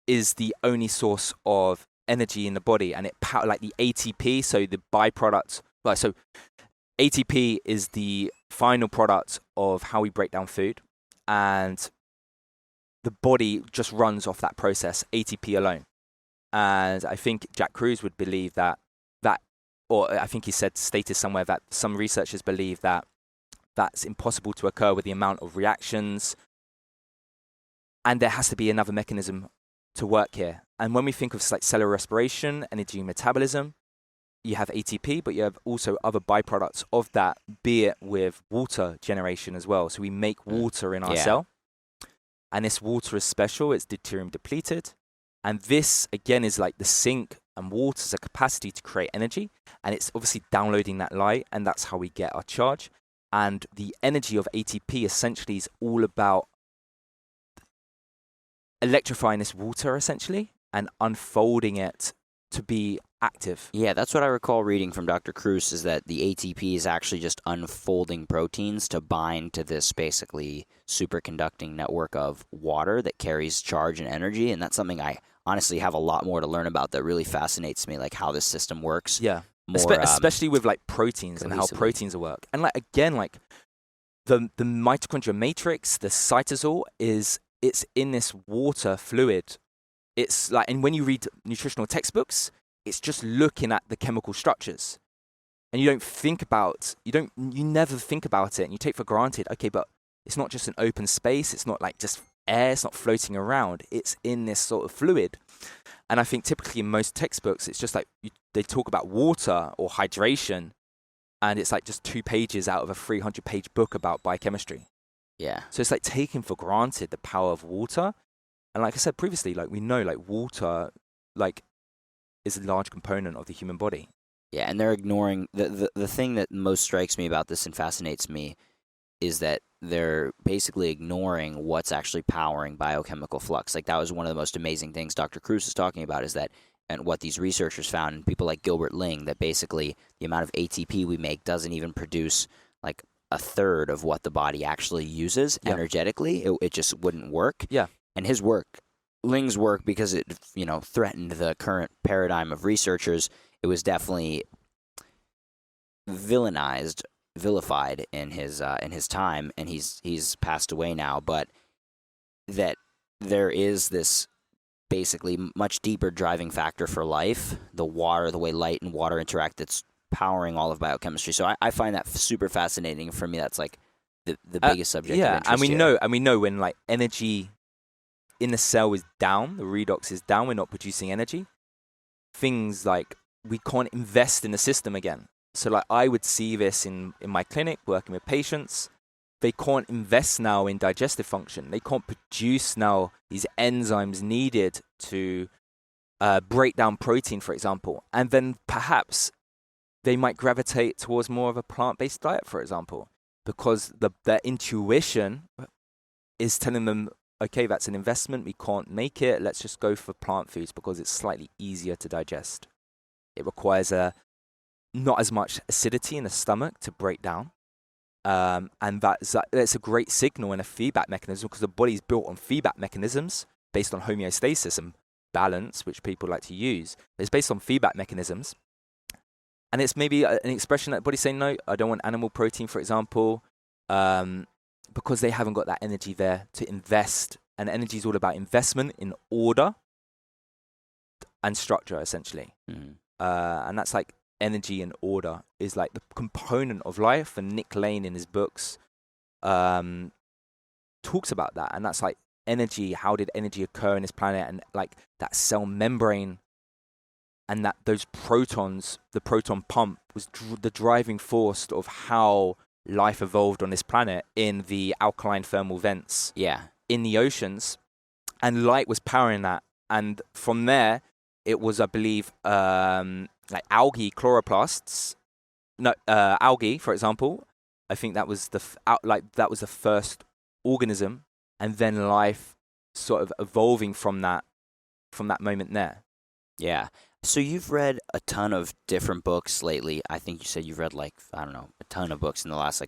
is the only source of energy in the body, and like the ATP, so the byproduct. So ATP is the final product of how we break down food, and the body just runs off that process, ATP alone. And I think Jack Kruse would believe that, or I think he stated somewhere that some researchers believe that that's impossible to occur with the amount of reactions, and there has to be another mechanism to work here. And when we think of like cellular respiration, energy metabolism, you have ATP, but you have also other byproducts of that, be it with water generation as well. So we make water in our cell, and this water is special. It's deuterium depleted. And this, again, is like the sink, and water has a capacity to create energy, and it's obviously downloading that light, and that's how we get our charge. And the energy of ATP essentially is all about electrifying this water, essentially, and unfolding it to be active. Yeah, that's what I recall reading from Dr. Kruse, is that the ATP is actually just unfolding proteins to bind to this basically superconducting network of water that carries charge and energy. And that's something I honestly have a lot more to learn about that really fascinates me, like how this system works. Yeah, more, especially with like proteins and how proteins work. And like again, like the mitochondrial matrix, the cytosol, it's in this water fluid. It's like, and when you read nutritional textbooks, it's just looking at the chemical structures, and you never think about it, and you take for granted, okay, but it's not just an open space. It's not like just air. It's not floating around. It's in this sort of fluid. And I think typically in most textbooks, it's just like they talk about water or hydration, and it's like just 2 pages out of a 300-page book about biochemistry. Yeah. So it's like taking for granted the power of water. And like I said previously, like we know like water like is a large component of the human body. Yeah, and they're ignoring the thing that most strikes me about this and fascinates me is that they're basically ignoring what's actually powering biochemical flux. Like that was one of the most amazing things Dr. Kruse is talking about, is that, and what these researchers found, and people like Gilbert Ling, that basically the amount of ATP we make doesn't even produce like a third of what the body actually uses energetically. It just wouldn't work. Yeah. And his work, Ling's work, because it threatened the current paradigm of researchers, it was definitely villainized vilified in his time, and he's passed away now. But that there is this basically much deeper driving factor for life, the water, the way light and water interact, that's powering all of biochemistry. So I find that super fascinating. For me, that's like the biggest subject of interest and we here. know when like energy in the cell is down, the redox is down, we're not producing energy, things like we can't invest in the system again. So like I would see this in my clinic working with patients. They can't invest now in digestive function. They can't produce now these enzymes needed to break down protein, for example. And then perhaps they might gravitate towards more of a plant-based diet, for example, because their intuition is telling them, okay, that's an investment. We can't make it. Let's just go for plant foods because it's slightly easier to digest. It requires not as much acidity in the stomach to break down. And that's a great signal and a feedback mechanism, because the body's built on feedback mechanisms based on homeostasis and balance, which people like to use. It's based on feedback mechanisms. And it's maybe an expression that the body's saying, no, I don't want animal protein, for example, because they haven't got that energy there to invest. And energy is all about investment in order and structure, essentially. Mm-hmm. And that's like energy and order is like the component of life. And Nick Lane in his books talks about that. And that's like energy. How did energy occur in this planet? And like that cell membrane and that those protons, the proton pump was the driving force of how life evolved on this planet in the alkaline thermal vents in the oceans. And light was powering that. And from there, it was, I believe, like algae chloroplasts. No, algae, for example. I think that was that was the first organism, and then life sort of evolving from that moment there. Yeah. So you've read a ton of different books lately. I think you said you've read like, I don't know, a ton of books in the last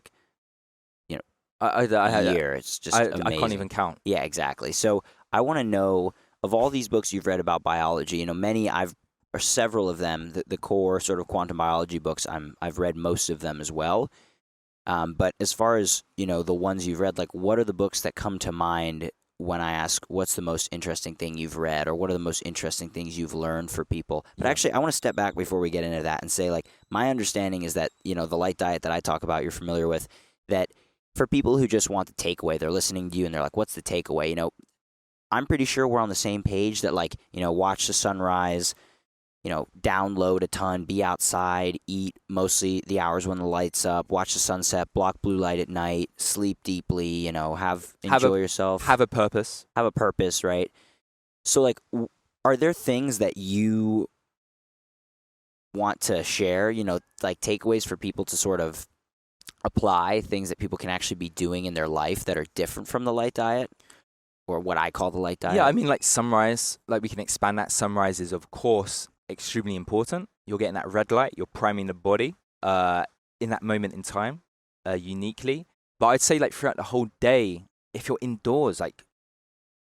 year. It's just amazing. I can't even count. Yeah, exactly. So I want to know, of all these books you've read about biology, or several of them, the core sort of quantum biology books, I've read most of them as well. But as far as, the ones you've read, like what are the books that come to mind when I ask what's the most interesting thing you've read, or what are the most interesting things you've learned for people? But actually, I want to step back before we get into that and say, like, my understanding is that, the light diet that I talk about, you're familiar with, that for people who just want the takeaway, they're listening to you and they're like, what's the takeaway? I'm pretty sure we're on the same page that, like, watch the sunrise, download a ton, be outside, eat mostly the hours when the light's up, watch the sunset, block blue light at night, sleep deeply, enjoy yourself. Have a purpose. Have a purpose, right? So, like, are there things that you want to share, like takeaways for people to sort of apply, things that people can actually be doing in their life that are different from the light diet, or what I call the light diet? Yeah, I mean, like sunrise, like we can expand that. Sunrise is, of course, extremely important. You're getting that red light, you're priming the body in that moment in time uniquely. But I'd say, like, throughout the whole day, if you're indoors, like,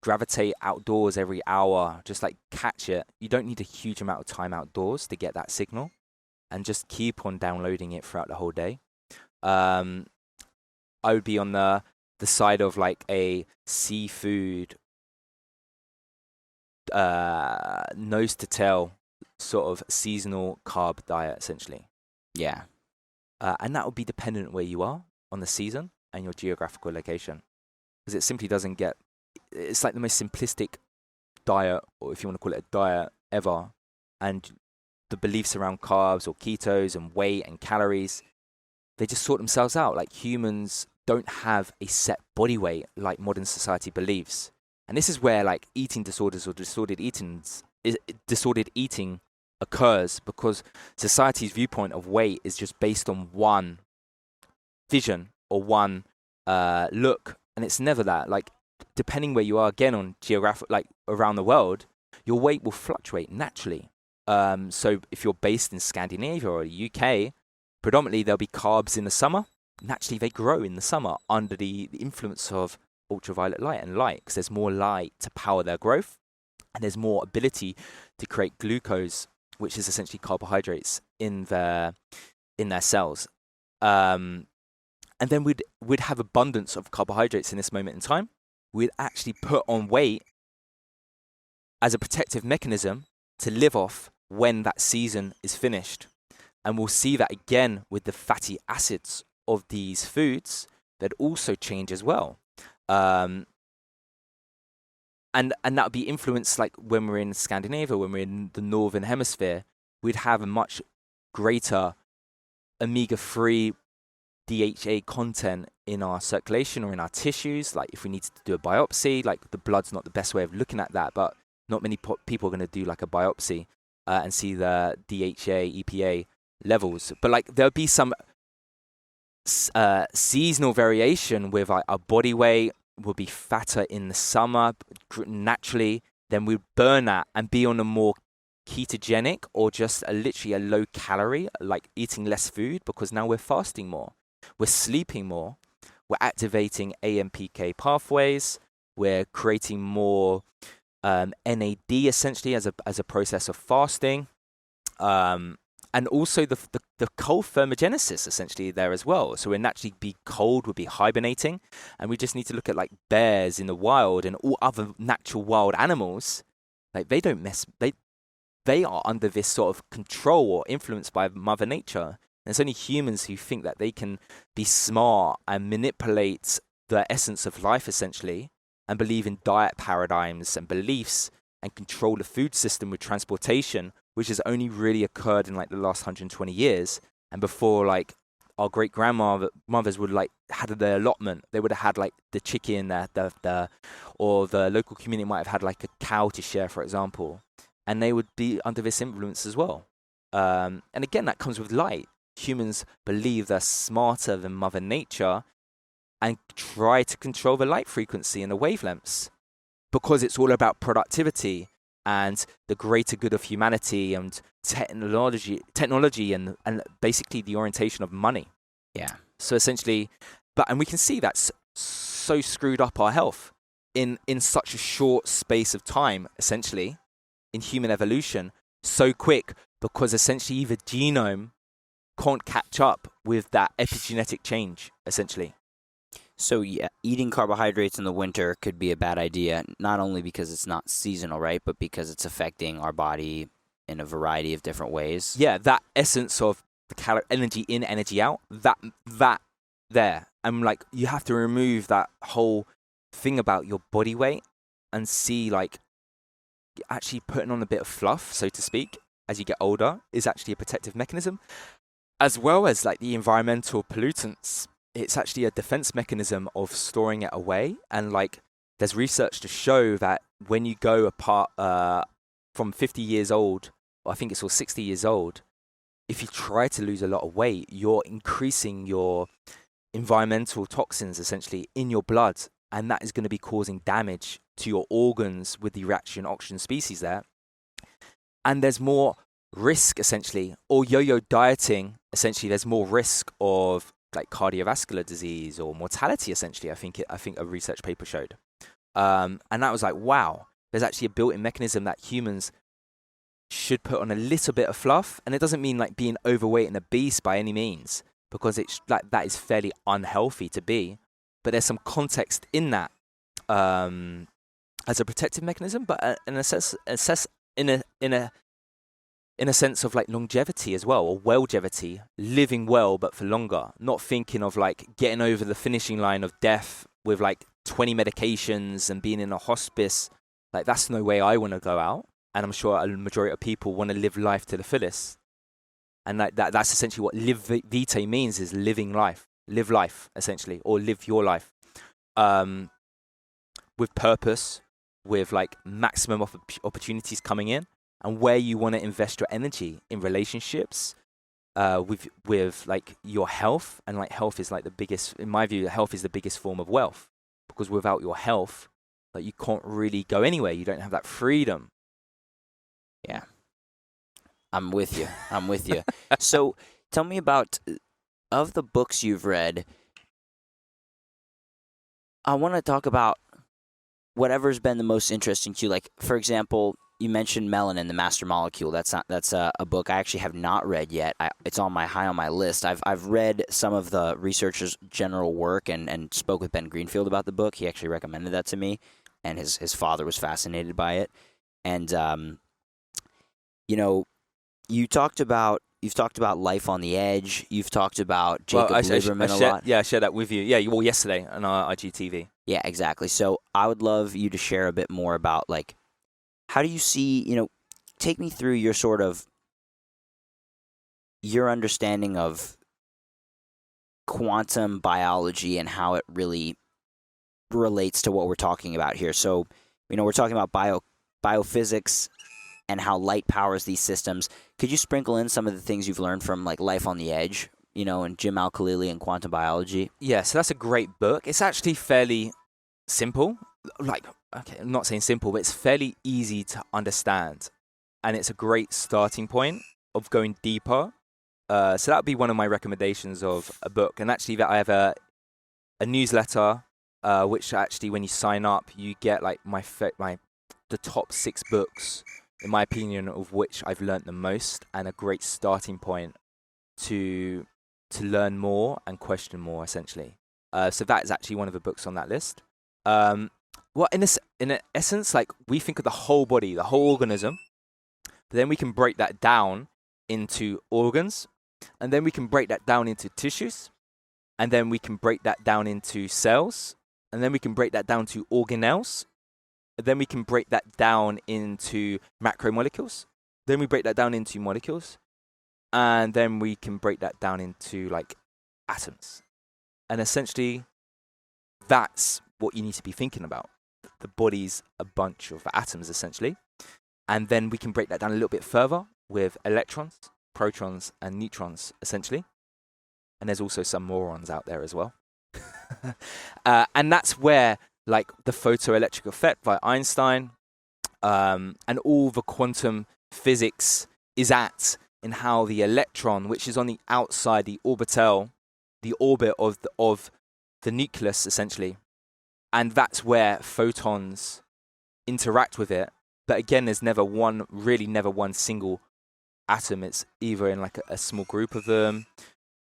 gravitate outdoors every hour, just like catch it. You don't need a huge amount of time outdoors to get that signal, and just keep on downloading it throughout the whole day. I would be on the side of like a seafood nose to tail sort of seasonal carb diet, essentially. Yeah. And that would be dependent where you are on the season and your geographical location, because it simply doesn't get. It's like the most simplistic diet, or if you want to call it a diet, ever. And the beliefs around carbs or ketos and weight and calories, they just sort themselves out. Like, humans don't have a set body weight like modern society believes. And this is where, like, eating disorders or disordered eating occurs, because society's viewpoint of weight is just based on one vision or one look, and it's never that. Like, depending where you are, again, on geographic, like around the world, your weight will fluctuate naturally. So if you're based in Scandinavia or the UK, predominantly there'll be carbs in the summer. Naturally, they grow in the summer under the influence of ultraviolet light and light, because there's more light to power their growth, and there's more ability to create glucose, which is essentially carbohydrates in their cells. And then we'd have abundance of carbohydrates in this moment in time. We'd actually put on weight as a protective mechanism to live off when that season is finished. And we'll see that again with the fatty acids of these foods that also change as well. And that would be influenced, like when we're in Scandinavia, when we're in the northern hemisphere, we'd have a much greater omega-3 DHA content in our circulation or in our tissues. Like if we need to do a biopsy, like the blood's not the best way of looking at that, but not many people are going to do like a biopsy and see the DHA, EPA levels. But like there'll be some seasonal variation with our body weight will be fatter in the summer naturally. Then we burn that and be on a more ketogenic or just literally a low calorie, like eating less food, because now we're fasting more, we're sleeping more, we're activating AMPK pathways, we're creating more NAD essentially as a process of fasting, and also the cold thermogenesis essentially there as well. So we'll naturally be cold, we'll be hibernating, and we just need to look at like bears in the wild and all other natural wild animals. Like they don't mess, they are under this sort of control or influenced by Mother Nature. And it's only humans who think that they can be smart and manipulate the essence of life essentially, and believe in diet paradigms and beliefs and control the food system with transportation, which has only really occurred in like the last 120 years. And before, like our great grandmothers would like had their allotment, they would have had like the chicken, or the local community might have had like a cow to share, for example, and they would be under this influence as well. And again, that comes with light. Humans believe they're smarter than Mother Nature and try to control the light frequency and the wavelengths because it's all about productivity and the greater good of humanity and technology and basically the orientation of money. Yeah. So essentially, and we can see that's so screwed up our health in such a short space of time, essentially, in human evolution, so quick, because essentially the genome can't catch up with that epigenetic change, essentially. So yeah, eating carbohydrates in the winter could be a bad idea, not only because it's not seasonal, right, but because it's affecting our body in a variety of different ways. Yeah, that essence of the energy in, energy out, that there. I'm like, you have to remove that whole thing about your body weight and see like actually putting on a bit of fluff, so to speak, as you get older is actually a protective mechanism, as well as like the environmental pollutants. It's actually a defense mechanism of storing it away. And like there's research to show that when you go apart from 50 years old, or I think it's all 60 years old, if you try to lose a lot of weight, you're increasing your environmental toxins essentially in your blood, and that is going to be causing damage to your organs with the reaction oxygen species there. And there's more risk essentially, or yo-yo dieting essentially, there's more risk of like cardiovascular disease or mortality essentially. I think a research paper showed, and that was like, wow, there's actually a built-in mechanism that humans should put on a little bit of fluff. And it doesn't mean like being overweight and obese by any means, because it's like that is fairly unhealthy to be, but there's some context in that as a protective mechanism, but in a sense of like longevity as well, or wellgevity, living well but for longer, not thinking of like getting over the finishing line of death with like 20 medications and being in a hospice. Like that's no way I want to go out, and I'm sure a majority of people want to live life to the fullest. And that's essentially what live Vitae means, is living life, live life essentially, or live your life with purpose, with like maximum opportunities coming in, and where you want to invest your energy in relationships, with like your health. And like health is like the biggest, in my view, health is the biggest form of wealth, because without your health, like you can't really go anywhere. You don't have that freedom. Yeah. I'm with you. So tell me about, of the books you've read, I want to talk about whatever's been the most interesting to you. Like, for example, you mentioned Melanin, the Master Molecule. That's a book I actually have not read yet. It's high on my list. I've read some of the researcher's general work and spoke with Ben Greenfield about the book. He actually recommended that to me, and his father was fascinated by it. And you've talked about Life on the Edge. You've talked about Jacob Lieberman a lot. Yeah, I shared that with you. Yeah, well, yesterday on our IGTV. Yeah, exactly. So I would love you to share a bit more about, like, how do you see, take me through your sort of, your understanding of quantum biology and how it really relates to what we're talking about here. So, we're talking about biophysics and how light powers these systems. Could you sprinkle in some of the things you've learned from, like, Life on the Edge, and Jim Al-Khalili and quantum biology? Yeah, so that's a great book. It's actually fairly simple. Like, okay, I'm not saying simple, but it's fairly easy to understand. And it's a great starting point of going deeper. So that would be one of my recommendations of a book. And actually, I have a newsletter, which actually, when you sign up, you get like the top 6 books, in my opinion, of which I've learned the most, and a great starting point to learn more and question more, essentially. So that is actually one of the books on that list. Well, in essence, like, we think of the whole body, the whole organism, but then we can break that down into organs, and then we can break that down into tissues, and then we can break that down into cells, and then we can break that down to organelles, and then we can break that down into macromolecules, then we break that down into molecules, and then we can break that down into, like, atoms. And essentially, that's what you need to be thinking about. The body's a bunch of atoms, essentially. And then we can break that down a little bit further with electrons, protons, and neutrons, essentially. And there's also some morons out there as well. And that's where, like, the photoelectric effect by Einstein and all the quantum physics is at, in how the electron, which is on the outside, the orbital, the orbit of the nucleus, essentially. And that's where photons interact with it. But again, there's never one single atom. It's either in, like, a small group of them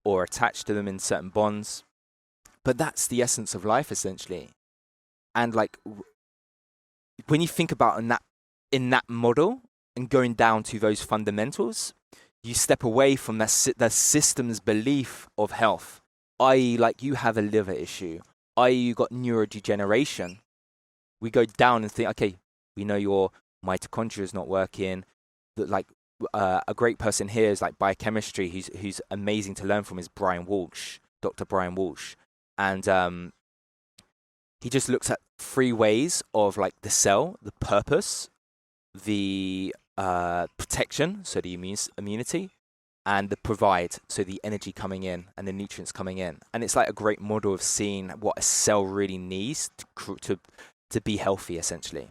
or attached to them in certain bonds. But that's the essence of life, essentially. And, like, when you think about in that model and going down to those fundamentals, you step away from the system's belief of health. I.e., like, you have a liver issue. I.e., you got neurodegeneration. We go down and think, okay, we know your mitochondria is not working. That, like, a great person here is, like, biochemistry, who's amazing to learn from, is Brian Walsh, Dr. Brian Walsh. And he just looks at 3 ways of, like, the cell, the purpose, the protection, so the immunity, and the provide, so the energy coming in and the nutrients coming in. And it's like a great model of seeing what a cell really needs to be healthy, essentially.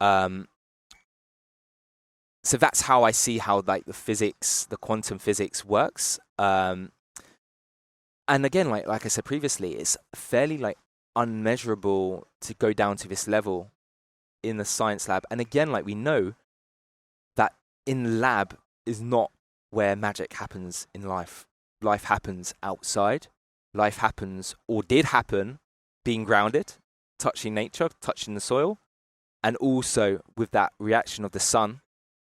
So that's how I see how, like, the quantum physics works. And again, like I said previously, it's fairly, like, unmeasurable to go down to this level in the science lab. And again, like, we know that in the lab is not where magic happens in life. Life happens outside. Life happens, or did happen, being grounded, touching nature, touching the soil, and also with that reaction of the sun,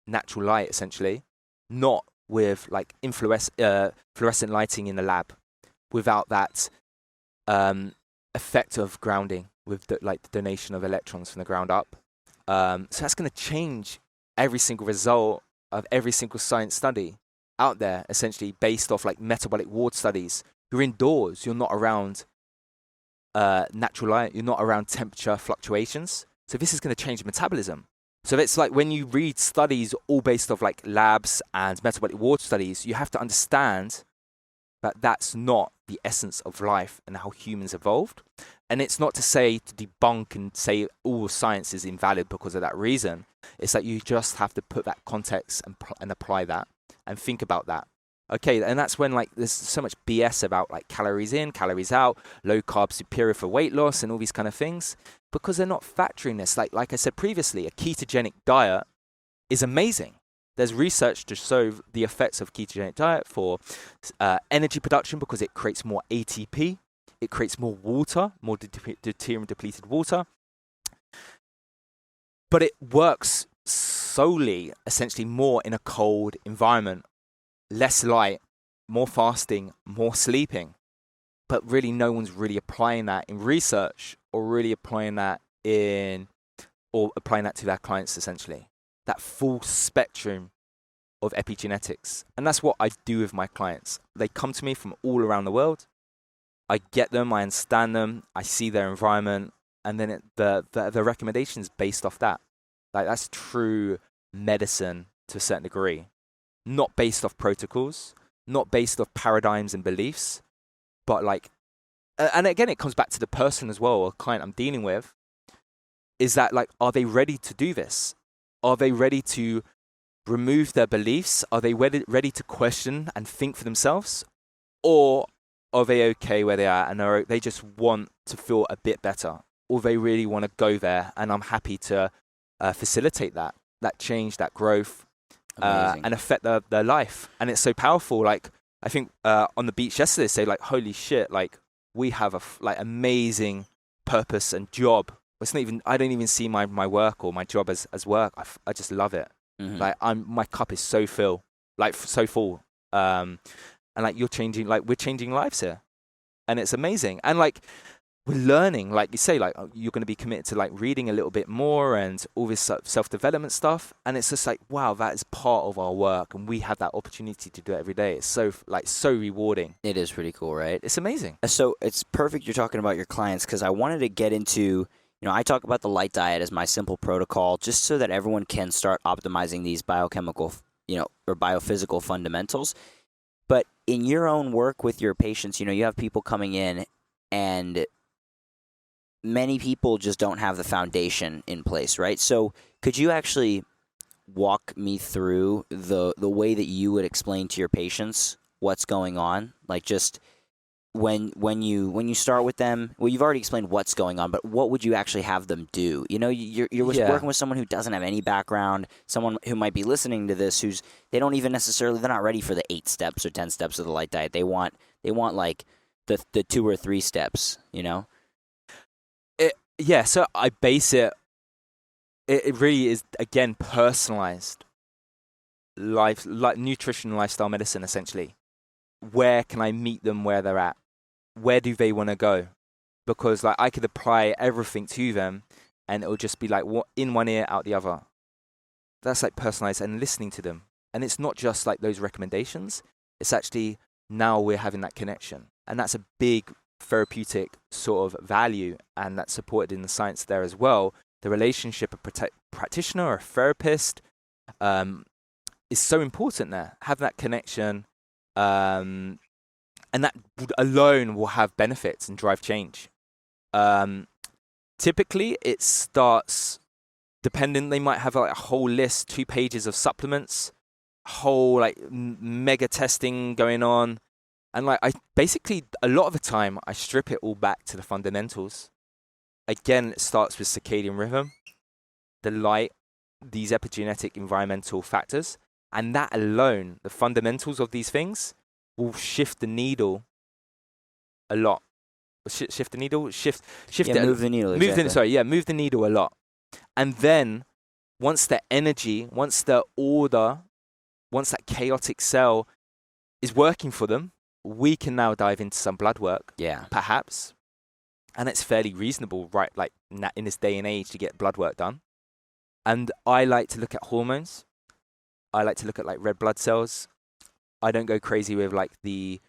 natural light, essentially, not with, like, fluorescent lighting in the lab, without that effect of grounding with the donation of electrons from the ground up. So that's going to change every single result of every single science study out there, essentially based off, like, metabolic ward studies. You're indoors, you're not around natural light, you're not around temperature fluctuations. So this is going to change metabolism. So it's like, when you read studies all based off, like, labs and metabolic ward studies, you have to understand that that's not the essence of life and how humans evolved. And it's not to say, to debunk and say all science is invalid because of that reason. It's that you just have to put that context and apply that and think about that. Okay, and that's when, like, there's so much BS about, like, calories in, calories out, low carb superior for weight loss and all these kind of things, because they're not factoring this. Like I said previously, a ketogenic diet is amazing. There's research to show the effects of ketogenic diet for energy production because it creates more ATP. It creates more water, more deuterium-depleted water. But it works solely, essentially, more in a cold environment. Less light, more fasting, more sleeping. But really no one's really applying that in research or really applying that to their clients, essentially. That full spectrum of epigenetics. And that's what I do with my clients. They come to me from all around the world. I get them, I understand them, I see their environment, and then the recommendations based off that. Like, that's true medicine to a certain degree. Not based off protocols, not based off paradigms and beliefs, but like, and again, it comes back to the person as well, or client I'm dealing with, is that like, are they ready to do this? Are they ready to remove their beliefs? Are they ready to question and think for themselves? Or are they okay where they are and they just want to feel a bit better? Or they really want to go there, and I'm happy to facilitate that change, that growth, and affect their life. And it's so powerful. Like, I think on the beach yesterday, they say like, holy shit, like we have a amazing purpose and job. It's not even, I don't even see my work or my job as work. I just love it. Mm-hmm. Like, my cup is so full, so full. And like, we're changing lives here, and it's amazing. And like, we're learning, like you say, like you're going to be committed to like reading a little bit more and all this self-development stuff. And it's just like, wow, that is part of our work, and we have that opportunity to do it every day. It's so rewarding. It is pretty cool, right? It's amazing. So it's perfect you're talking about your clients, because I wanted to get into, I talk about the light diet as my simple protocol just so that everyone can start optimizing these biochemical, or biophysical fundamentals. But in your own work with your patients, you have people coming in, and many people just don't have the foundation in place, right? So could you actually walk me through the way that you would explain to your patients what's going on? Like, just when you start with them, well, you've already explained what's going on, but what would you actually have them do? You're working with someone who doesn't have any background, someone who might be listening to this, they're not ready for the 8 steps or 10 steps of the light diet. They want like the 2 or 3 steps, Yeah, so I base it really is, again, personalized nutrition, lifestyle medicine, essentially. Where can I meet them where they're at? Where do they want to go? Because like, I could apply everything to them, and it'll just be like in one ear, out the other. That's like personalized and listening to them. And it's not just like those recommendations. It's actually, now we're having that connection. And that's a big therapeutic sort of value, and that's supported in the science there as well. The relationship of practitioner or a therapist is so important there. Have that connection, and that alone will have benefits and drive change. Typically, it starts, depending, they might have like a whole list, 2 pages of supplements, whole like mega testing going on. And like, I basically, a lot of the time, I strip it all back to the fundamentals. Again, it starts with circadian rhythm, the light, these epigenetic environmental factors, and that alone, the fundamentals of these things, will shift the needle a lot. Shift the needle? Move the needle, exactly. Move the needle a lot. And then, once the energy, once the order, once that chaotic cell is working for them, we can now dive into some blood work, perhaps. And it's fairly reasonable, right, like in this day and age, to get blood work done. And I like to look at hormones. I like to look at like red blood cells. I don't go crazy with like the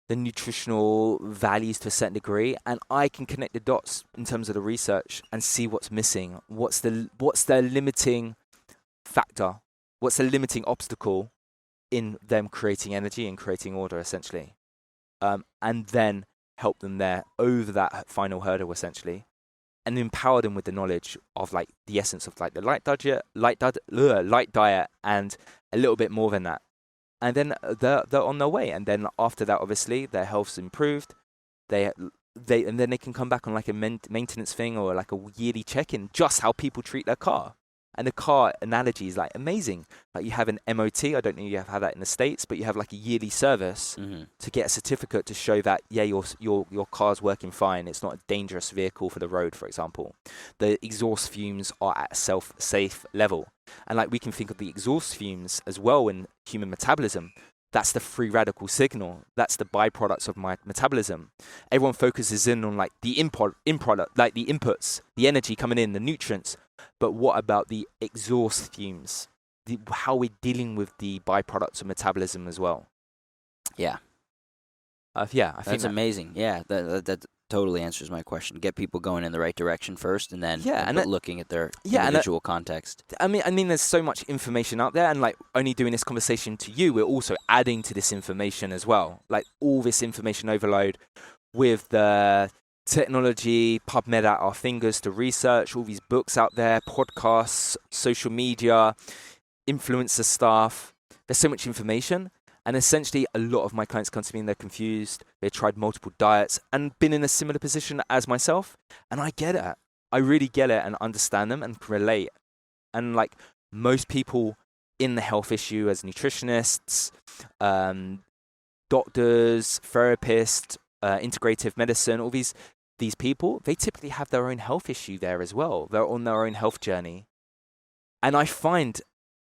nutritional values to a certain degree, and I can connect the dots in terms of the research and see what's missing. What's the limiting factor? What's the limiting obstacle in them creating energy and creating order, essentially, and then help them there over that final hurdle, essentially, and empower them with the knowledge of like the essence of like the light diet, and a little bit more than that. And then they're on their way. And then after that, obviously, their health's improved. And then they can come back on like a maintenance thing or like a yearly check-in, just how people treat their car. And the car analogy is like amazing. Like you have an MOT, I don't know if you have that in the States, but you have like a yearly service to get a certificate to show that, yeah, your car's working fine. It's not a dangerous vehicle for the road, for example. The exhaust fumes are at a safe level. And like we can think of the exhaust fumes as well in human metabolism. That's the free radical signal. That's the byproducts of my metabolism. Everyone focuses in on like the product, like the inputs, the energy coming in, the nutrients. But what about the exhaust fumes? How we're dealing with the byproducts of metabolism as well. Yeah. I think that's amazing. Yeah, that totally answers my question. Get people going in the right direction first, and then looking at their individual context. I mean, there's so much information out there, and like only doing this conversation to you, we're also adding to this information as well. Like all this information overload with the technology, PubMed at our fingers to research, all these books out there, podcasts, social media, influencer stuff. There's so much information. And essentially, a lot of my clients come to me and they're confused. They've tried multiple diets and been in a similar position as myself. And I get it. I really get it and understand them and can relate. And like most people in the health issue as nutritionists, doctors, therapists, integrative medicine, all these people, they typically have their own health issue there as well. They're on their own health journey. And I find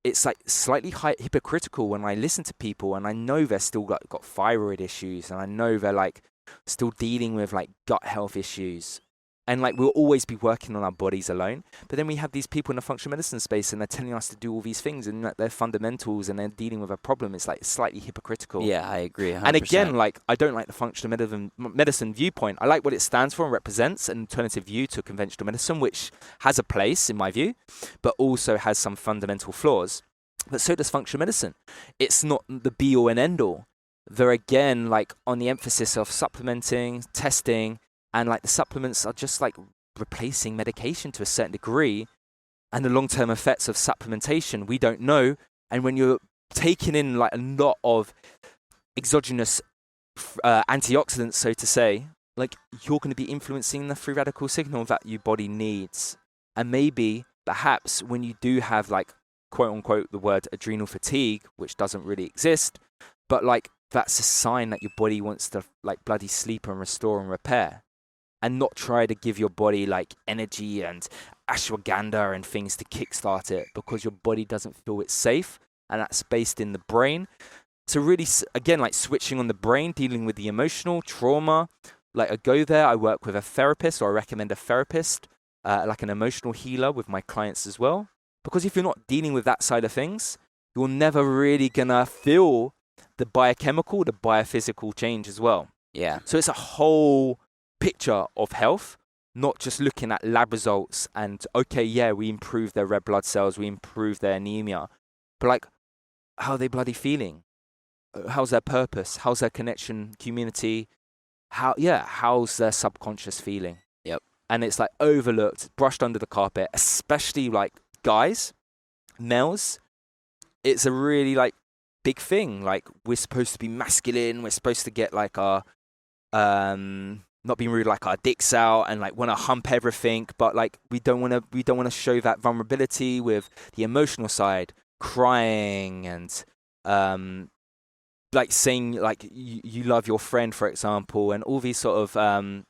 it's like slightly hypocritical when I listen to people and I know they're still got thyroid issues and I know they're like still dealing with like gut health issues. And like we'll always be working on our bodies alone. But then we have these people in the functional medicine space and they're telling us to do all these things and like, they're fundamentals and they're dealing with a problem. It's like slightly hypocritical. Yeah, I agree 100%. And again, like I don't like the functional medicine viewpoint. I like what it stands for and represents, an alternative view to conventional medicine, which has a place in my view, but also has some fundamental flaws. But so does functional medicine. It's not the be all and end all. They're again like on the emphasis of supplementing, testing, and like the supplements are just like replacing medication to a certain degree. And the long-term effects of supplementation, we don't know. And when you're taking in like a lot of exogenous antioxidants, so to say, like you're going to be influencing the free radical signal that your body needs. And maybe, perhaps, when you do have like, quote unquote, the word adrenal fatigue, which doesn't really exist, but like that's a sign that your body wants to like bloody sleep and restore and repair. And not try to give your body like energy and ashwagandha and things to kickstart it because your body doesn't feel it's safe, and that's based in the brain. So really, again, like switching on the brain, dealing with the emotional trauma. Like I go there, I work with a therapist, or I recommend a therapist, like an emotional healer with my clients as well. Because if you're not dealing with that side of things, you're never really gonna feel the biochemical, the biophysical change as well. Yeah. So it's a whole picture of health, not just looking at lab results and okay, yeah, we improved their red blood cells, we improved their anemia, but like how are they bloody feeling? How's their purpose? How's their connection, community? How's their subconscious feeling? Yep. And it's like overlooked, brushed under the carpet, especially like guys, males. It's a really like big thing. Like we're supposed to be masculine, we're supposed to get like our not being rude, like our dicks out and like want to hump everything, but like we don't want to show that vulnerability with the emotional side, crying and like saying like you love your friend, for example, and all these sort of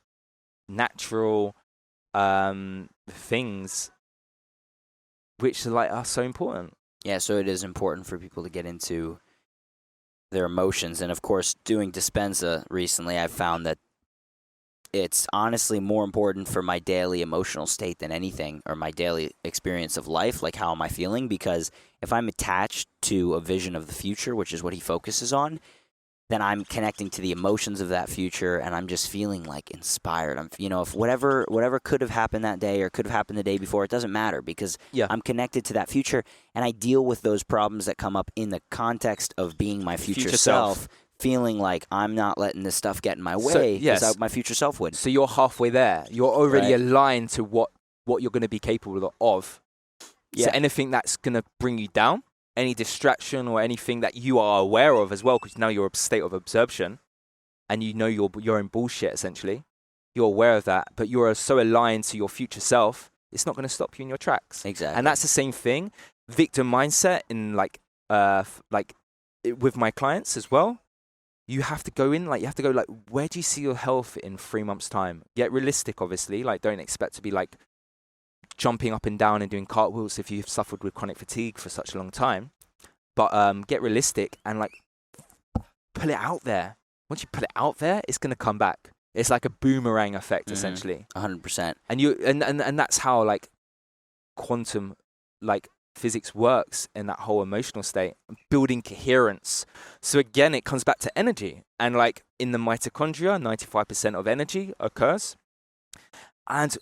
natural things which are so important. Yeah, so it is important for people to get into their emotions, and of course doing Dispenza recently, I've found that it's honestly more important for my daily emotional state than anything, or my daily experience of life, like how am I feeling? Because if I'm attached to a vision of the future, which is what he focuses on, then I'm connecting to the emotions of that future, and I'm just feeling like inspired. If whatever could have happened that day or could have happened the day before, it doesn't matter because I'm connected to that future, and I deal with those problems that come up in the context of being my future self. Feeling like I'm not letting this stuff get in my way because my future self would. So you're halfway there. You're already aligned to what you're going to be capable of. Yeah. So anything that's going to bring you down, any distraction or anything that you are aware of as well, because now you're a state of absorption and you know you're in bullshit essentially. You're aware of that, but you're so aligned to your future self. it's not going to stop you in your tracks. Exactly. And that's the same thing. Victim mindset in with my clients as well. You have to go in, you have to go, where do you see your health in 3 months' time? Get realistic, obviously. Don't expect to be, jumping up and down and doing cartwheels if you've suffered with chronic fatigue for such a long time. But get realistic and, put it out there. Once you put it out there, it's going to come back. It's like a boomerang effect, essentially. 100%. And that's how, quantum, physics works in that whole emotional state, building coherence. So again, it comes back to energy. And in the mitochondria, 95% of energy occurs. And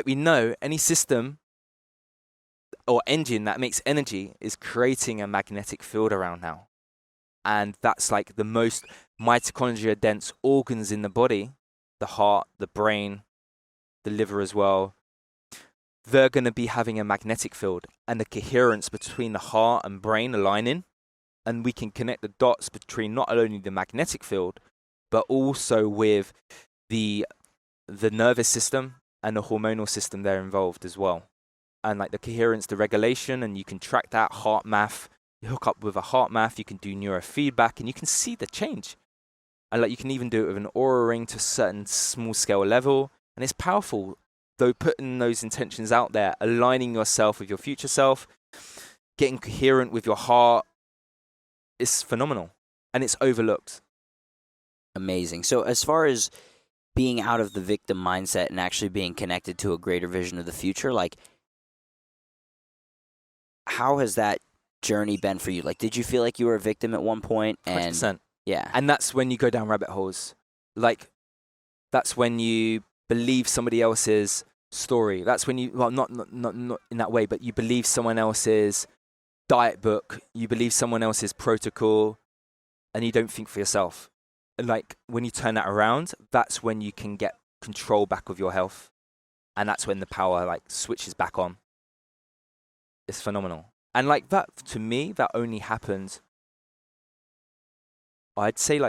we know, any system or engine that makes energy is creating a magnetic field around now. And that's the most mitochondria dense organs in the body, the heart, the brain, the liver as well. They're going to be having a magnetic field, and the coherence between the heart and brain aligning, and we can connect the dots between not only the magnetic field, but also with the nervous system and the hormonal system there involved as well. And the coherence, the regulation, and you can track that heart math. You hook up with a heart math, you can do neurofeedback, and you can see the change. And you can even do it with an aura ring to a certain small scale level, and it's powerful. Though putting those intentions out there, aligning yourself with your future self, getting coherent with your heart, is phenomenal. And it's overlooked. Amazing. So as far as being out of the victim mindset and actually being connected to a greater vision of the future, how has that journey been for you? Did you feel like you were a victim at one point? 100%. Yeah. And that's when you go down rabbit holes. That's when you believe somebody else's story. That's when you, not in that way, but you believe someone else's diet book, you believe someone else's protocol, and you don't think for yourself. And when you turn that around, that's when you can get control back of your health. And that's when the power switches back on. It's phenomenal. And that, to me, that only happened, I'd say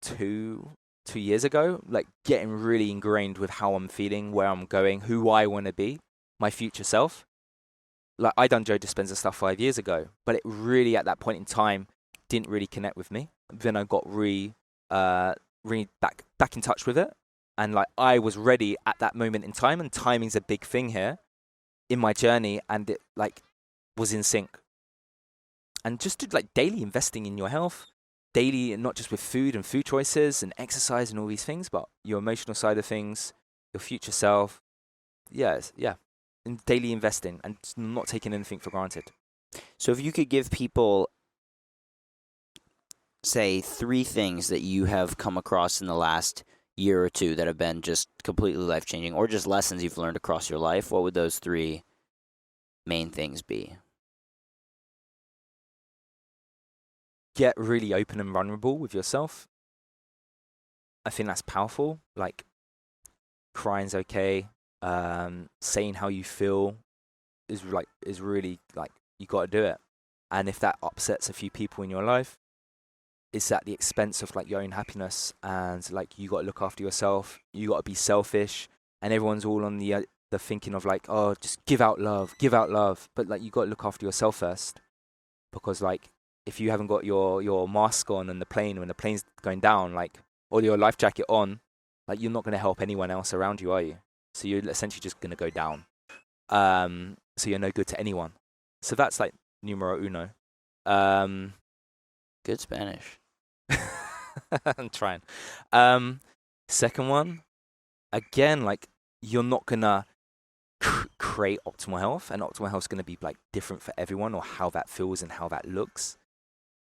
2 years ago, getting really ingrained with how I'm feeling, where I'm going, who I want to be, my future self. I done Joe Dispenza stuff 5 years ago, but it really at that point in time didn't really connect with me. Then I got back in touch with it, and I was ready at that moment in time, and timing's a big thing here in my journey, and it was in sync. And just do daily investing in your health. Daily, and not just with food and food choices and exercise and all these things, but your emotional side of things, your future self. Yes, yeah. And daily investing and not taking anything for granted. So if you could give people, say, 3 things that you have come across in the last year or two that have been just completely life-changing, or just lessons you've learned across your life, what would those 3 main things be? Get really open and vulnerable with yourself. I think that's powerful. Crying's okay. Saying how you feel is really you got to do it. And if that upsets a few people in your life, it's at the expense of your own happiness. And you got to look after yourself. You got to be selfish. And everyone's all on the thinking of oh, just give out love. But you got to look after yourself first, because if you haven't got your mask on and when the plane's going down, or your life jacket on, you're not going to help anyone else around you, are you? So you're essentially just going to go down. So you're no good to anyone. So that's numero uno. Good Spanish. I'm trying. Second one, again, you're not going to create optimal health, and optimal health is going to be different for everyone, or how that feels and how that looks.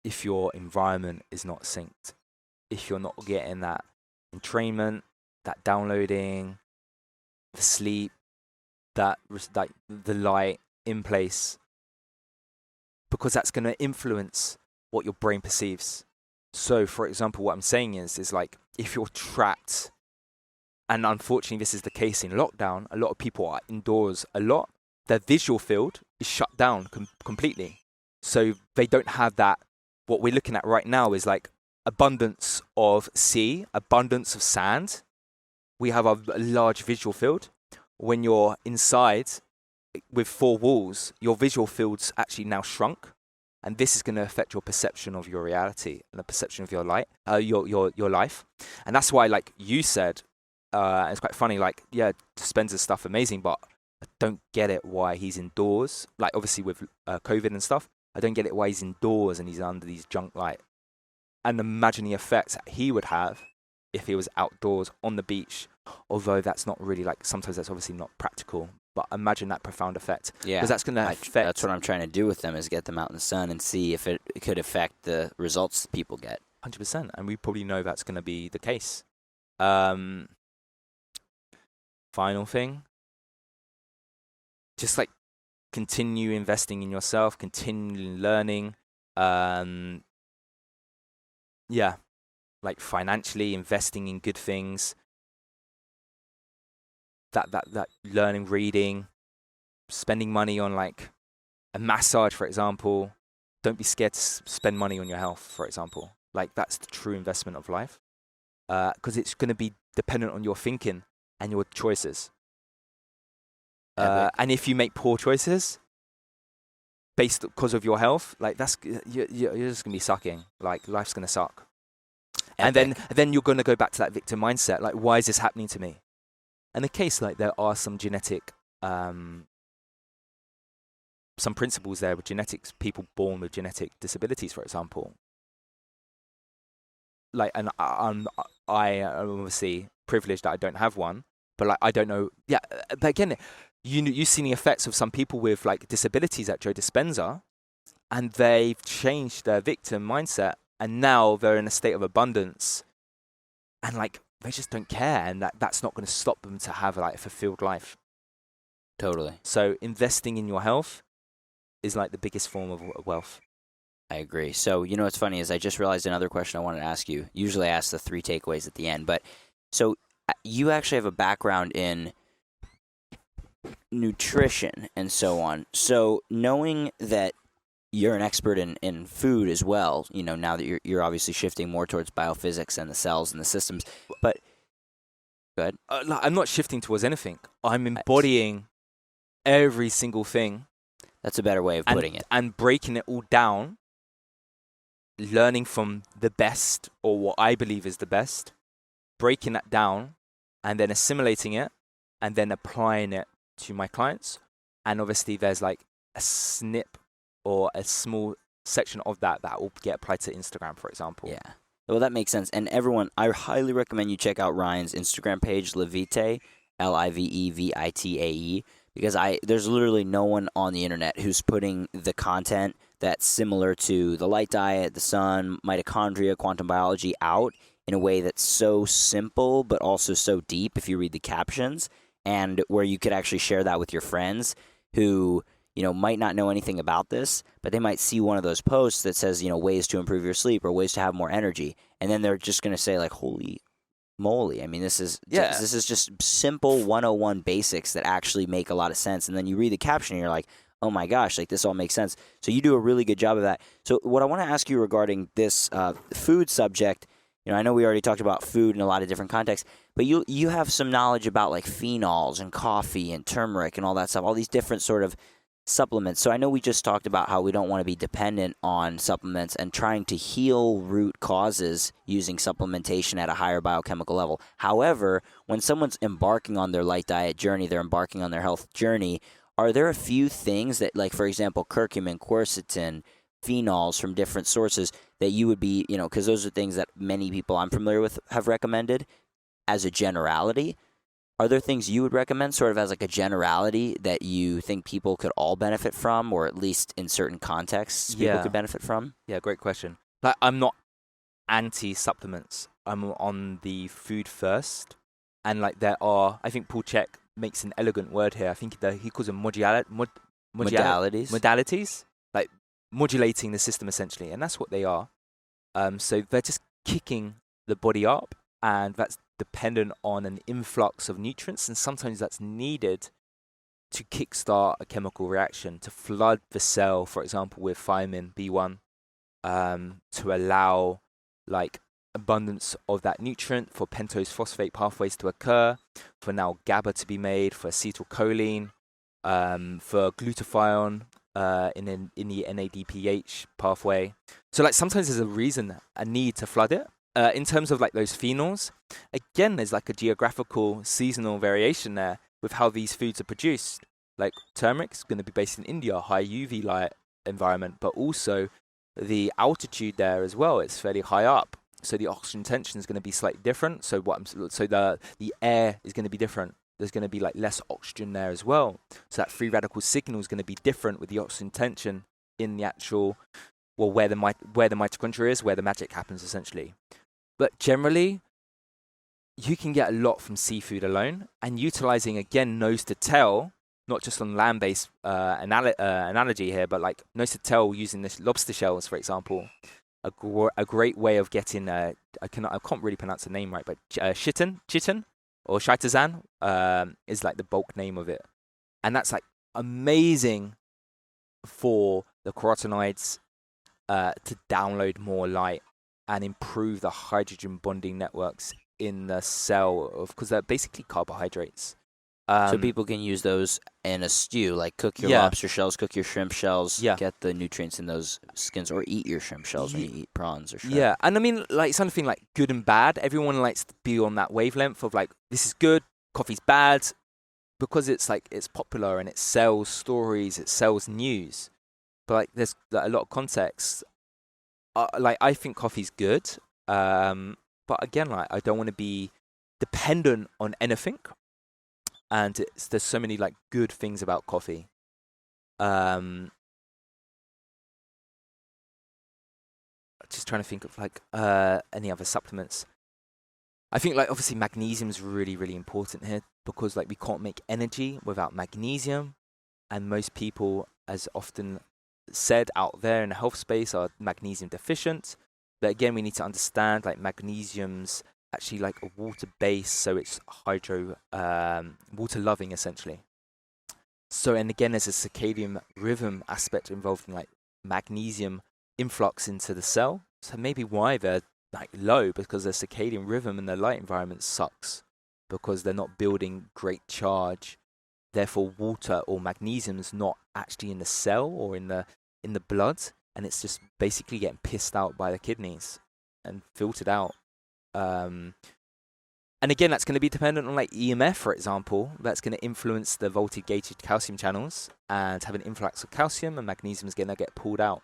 If your environment is not synced, if you're not getting that entrainment, that downloading, the sleep, the light in place, because that's going to influence what your brain perceives. So, for example, what I'm saying is if you're trapped, and unfortunately this is the case in lockdown, a lot of people are indoors a lot, their visual field is shut down completely. So they don't have that. What we're looking at right now is abundance of sea, abundance of sand. We have a large visual field. When you're inside, with 4 walls, your visual field's actually now shrunk, and this is going to affect your perception of your reality and the perception of your your life. And that's why, like you said, it's quite funny. Like, yeah, Dispenza's stuff amazing, but I don't get it why he's indoors. Like, obviously with COVID and stuff, I don't get it why he's indoors and he's under these junk light. And imagine the effects that he would have if he was outdoors on the beach. Although that's not really, like, sometimes that's obviously not practical. But imagine that profound effect. Yeah, because that's going to affect. That's what I'm trying to do with them, is get them out in the sun and see if it could affect the results people get. 100%, and we probably know that's going to be the case. Final thing, just like continue investing in yourself, continue learning. Yeah, like financially investing in good things. That learning, reading, spending money on like a massage, for example. Don't be scared to spend money on your health, for example. Like, that's the true investment of life, because it's going to be dependent on your thinking and your choices. And if you make poor choices based because of your health, like, that's you're just gonna be sucking. Like, life's gonna suck. Epic. And then you're gonna go back to that victim mindset. Like, why is this happening to me? And the case, like, there are some genetic, some principles there with genetics. People born with genetic disabilities, for example. Like, and I am obviously privileged that I don't have one, but like, I don't know. Yeah, but again, you've seen the effects of some people with like disabilities at Joe Dispenza, and they've changed their victim mindset, and now they're in a state of abundance, and like, they just don't care, and that's not going to stop them to have like a fulfilled life. Totally. So investing in your health is like the biggest form of wealth. I agree. So, you know what's funny is I just realized another question I wanted to ask you. Usually I ask the 3 takeaways at the end, but so you actually have a background in nutrition and so on. So knowing that you're an expert in food as well, you know, now that you're obviously shifting more towards biophysics and the cells and the systems, but go ahead. I'm not shifting towards anything. I'm embodying every single thing. That's a better way of putting it. And breaking it all down, learning from the best, or what I believe is the best, breaking that down, and then assimilating it, and then applying it to my clients. And obviously there's like a snip or a small section of that will get applied to Instagram, for example. Yeah. Well, that makes sense. And everyone, I highly recommend you check out Ryan's Instagram page, Vitae, Livetae, because there's literally no one on the internet who's putting the content that's similar to the light diet, the sun, mitochondria, quantum biology out in a way that's so simple but also so deep if you read the captions, and where you could actually share that with your friends who, you know, might not know anything about this, but they might see one of those posts that says, you know, ways to improve your sleep or ways to have more energy, and then they're just going to say like, holy moly, I mean, this is just simple 101 basics that actually make a lot of sense. And then you read the caption and you're like, oh my gosh, like, this all makes sense. So you do a really good job of that. So what I want to ask you regarding this food subject, you know, I know we already talked about food in a lot of different contexts, but you have some knowledge about like phenols and coffee and turmeric and all that stuff, all these different sort of supplements. So I know we just talked about how we don't want to be dependent on supplements and trying to heal root causes using supplementation at a higher biochemical level. However, when someone's embarking on their light diet journey, they're embarking on their health journey, are there a few things that, like, for example, curcumin, quercetin, phenols from different sources that you would be, you know, because those are things that many people I'm familiar with have recommended as a generality. Are there things you would recommend sort of as like a generality that you think people could all benefit from, or at least in certain contexts people could benefit from? Yeah, great question. Like, I'm not anti-supplements. I'm on the food first. And like, there are, I think Paul Chek makes an elegant word here. I think he calls them modalities. Like, modulating the system essentially. And that's what they are. So they're just kicking the body up, and that's dependent on an influx of nutrients, and sometimes that's needed to kickstart a chemical reaction, to flood the cell, for example, with thiamine B1, to allow like abundance of that nutrient, for pentose phosphate pathways to occur, for now GABA to be made, for acetylcholine, for glutathione in the NADPH pathway. So like sometimes there's a need to flood it. In terms of like those phenols, again, there's like a geographical seasonal variation there with how these foods are produced. Like turmeric is going to be based in India, high UV light environment, but also the altitude there as well. It's fairly high up, so the oxygen tension is going to be slightly different. So the air is going to be different. There's going to be like less oxygen there as well. So that free radical signal is going to be different with the oxygen tension in the actual, well, where the mitochondria is, where the magic happens essentially. But generally, you can get a lot from seafood alone, and utilizing again nose to tail, not just on land-based analogy here, but like nose to tail using this lobster shells, for example. A great way of getting I can't really pronounce the name right, but chitin or chitazan is like the bulk name of it, and that's like amazing for the carotenoids to download more light and improve the hydrogen bonding networks in the cell, because they're basically carbohydrates. So people can use those in a stew, like cook your lobster shells, cook your shrimp shells, get the nutrients in those skins, or eat your shrimp shells when you eat prawns or shrimp. Yeah, and I mean, like something like good and bad, everyone likes to be on that wavelength of like, this is good, coffee's bad, because it's like, it's popular and it sells stories, it sells news. But like, there's a lot of context. Like, I think coffee's good, but again, like, I don't want to be dependent on anything. And there's so many like good things about coffee. Just trying to think of like any other supplements. I think like obviously magnesium is really, really important here, because like we can't make energy without magnesium, and most people, as often said out there in the health space, are magnesium deficient. But again, we need to understand like magnesium's actually like a water base, so it's water loving essentially. So, and again, there's a circadian rhythm aspect involved in like magnesium influx into the cell. So maybe why they're like low, because their circadian rhythm in the light environment sucks, because they're not building great charge. Therefore, water or magnesium is not actually in the cell or in the blood, and it's just basically getting pissed out by the kidneys and filtered out. And again, that's going to be dependent on like EMF, for example. That's going to influence the voltage gated calcium channels and have an influx of calcium, and magnesium is going to get pulled out.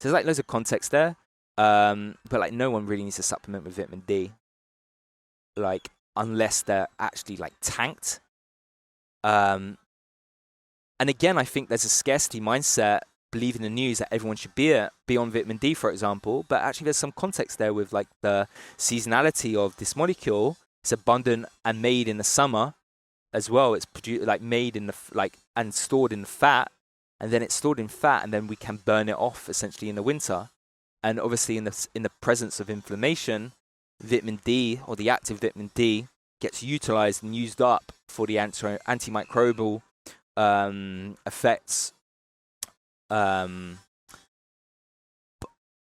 So there's like loads of context there. But like no one really needs to supplement with vitamin D, like unless they're actually like tanked. And again, I think there's a scarcity mindset, believing the news that everyone should be on vitamin D, for example. But actually, there's some context there with like the seasonality of this molecule. It's abundant and made in the summer as well. It's produced like made in the and stored in the fat, and then it's stored in fat, and then we can burn it off essentially in the winter. And obviously, in the presence of inflammation, vitamin D, or the active vitamin D, gets utilized and used up for the antimicrobial effects. But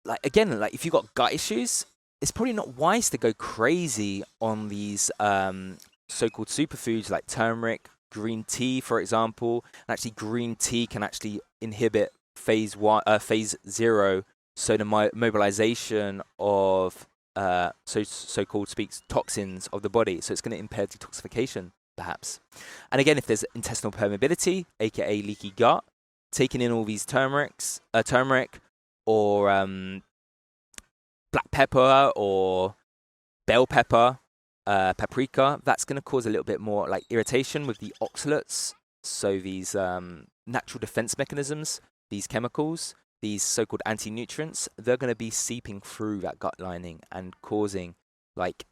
like again, like if you've got gut issues, it's probably not wise to go crazy on these so-called superfoods like turmeric, green tea, for example. And actually, green tea can actually inhibit phase 0, so the mobilization of so-called toxins of the body. So it's going to impair detoxification, perhaps. And again, if there's intestinal permeability, aka leaky gut, taking in all these turmeric or black pepper or bell pepper, paprika, that's going to cause a little bit more like irritation with the oxalates. So these natural defense mechanisms, these chemicals, these so-called anti-nutrients, they're going to be seeping through that gut lining and causing like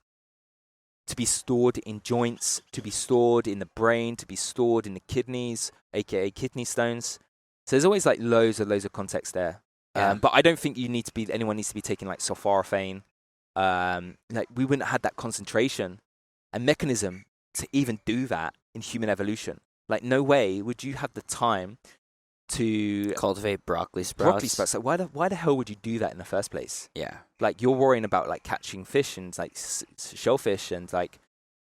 to be stored in joints, to be stored in the brain, to be stored in the kidneys, aka kidney stones. So there's always like loads of context there. Yeah. But I don't think anyone needs to be taking like sulforaphane. Like we wouldn't have had that concentration and mechanism to even do that in human evolution. Like no way would you have the time to cultivate broccoli sprouts. So why the hell would you do that in the first place? Yeah. Like you're worrying about like catching fish and like shellfish and like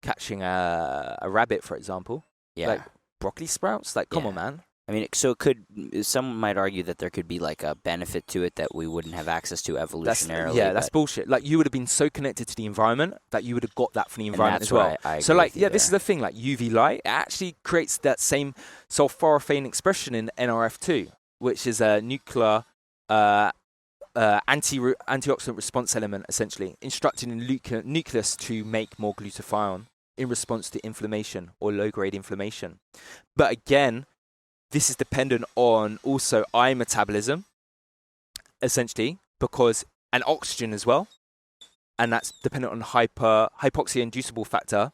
catching a rabbit, for example. Yeah. Like broccoli sprouts. Like, come on, man. I mean, so some might argue that there could be like a benefit to it that we wouldn't have access to evolutionarily. That's bullshit. Like, you would have been so connected to the environment that you would have got that from the environment as well. I so, agree like, with you this is the thing. Like, UV light, it actually creates that same sulforaphane expression in NRF2, which is a nuclear antioxidant response element, essentially, instructing the nucleus to make more glutathione in response to inflammation or low-grade inflammation. But again, this is dependent on also iron metabolism, essentially, and oxygen as well. And that's dependent on hypoxia-inducible factor.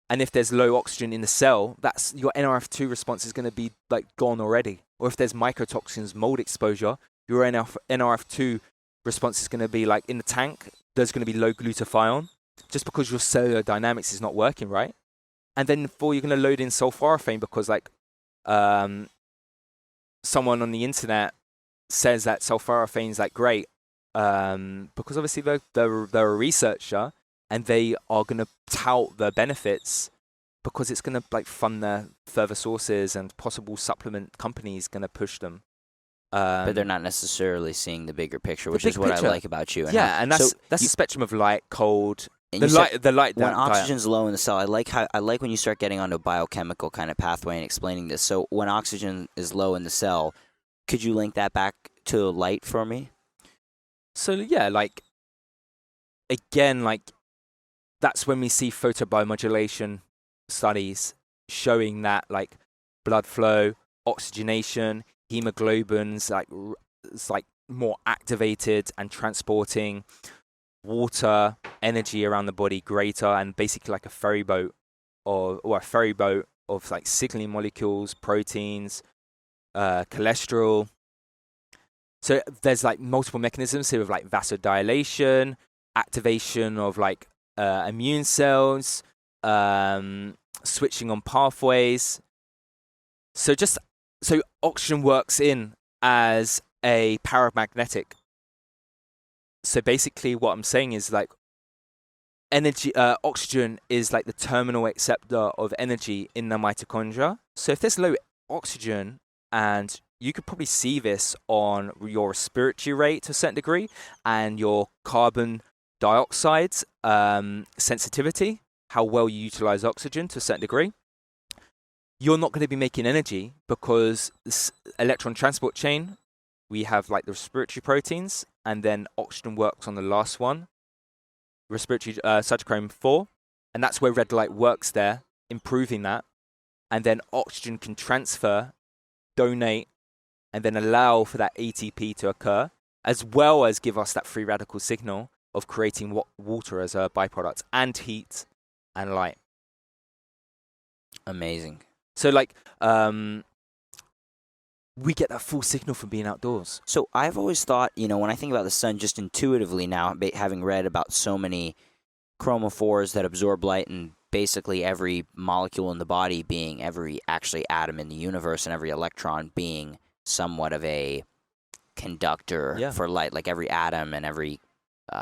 And if there's low oxygen in the cell, that's your NRF2 response is going to be like gone already. Or if there's mycotoxins, mold exposure, your NRF2 response is going to be like in the tank, there's going to be low glutathione, just because your cellular dynamics is not working right. And then you're going to load in sulforaphane because like someone on the internet says that sulforaphane is like great because obviously they're a researcher and they are going to tout the benefits because it's going to like fund their further sources and possible supplement companies going to push them. But they're not necessarily seeing the bigger picture, which is what I like about you. And that's the spectrum of light, cold. The light. When oxygen's low in the cell, I like when you start getting onto a biochemical kind of pathway and explaining this. So when oxygen is low in the cell, could you link that back to light for me? So yeah, like again, like that's when we see photobiomodulation studies showing that like blood flow, oxygenation, hemoglobin's it's like more activated and transporting water energy around the body greater, and basically like a ferry boat or a ferry boat of like signaling molecules, proteins, cholesterol. So there's like multiple mechanisms here of like vasodilation, activation of like immune cells, switching on pathways. So oxygen works in as a paramagnetic. So basically what I'm saying is like oxygen is like the terminal acceptor of energy in the mitochondria. So if there's low oxygen, and you could probably see this on your respiratory rate to a certain degree and your carbon dioxide sensitivity, how well you utilize oxygen to a certain degree, you're not going to be making energy because this electron transport chain, we have like the respiratory proteins, and then oxygen works on the last one, respiratory cytochrome 4, and that's where red light works there, improving that. And then oxygen can transfer, donate, and then allow for that ATP to occur, as well as give us that free radical signal of creating water as a byproduct, and heat and light. Amazing. So like we get that full signal from being outdoors. So I've always thought, when I think about the sun, just intuitively now, having read about so many chromophores that absorb light, and basically every molecule in the body being every actually atom in the universe, and every electron being somewhat of a conductor for light. Like every atom and every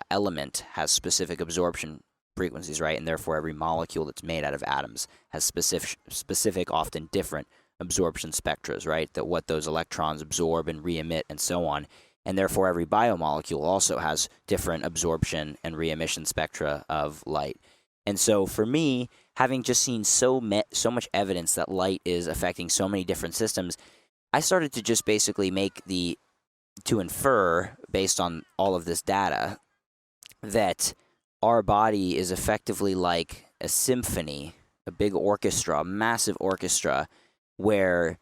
element has specific absorption frequencies, right? And therefore every molecule that's made out of atoms has specific, often different absorption spectra, right? That what those electrons absorb and re-emit and so on. And therefore every biomolecule also has different absorption and re-emission spectra of light. And so for me, having just seen so much evidence that light is affecting so many different systems, I started to just basically to infer, based on all of this data, that our body is effectively like a symphony, a big orchestra, a massive orchestra, where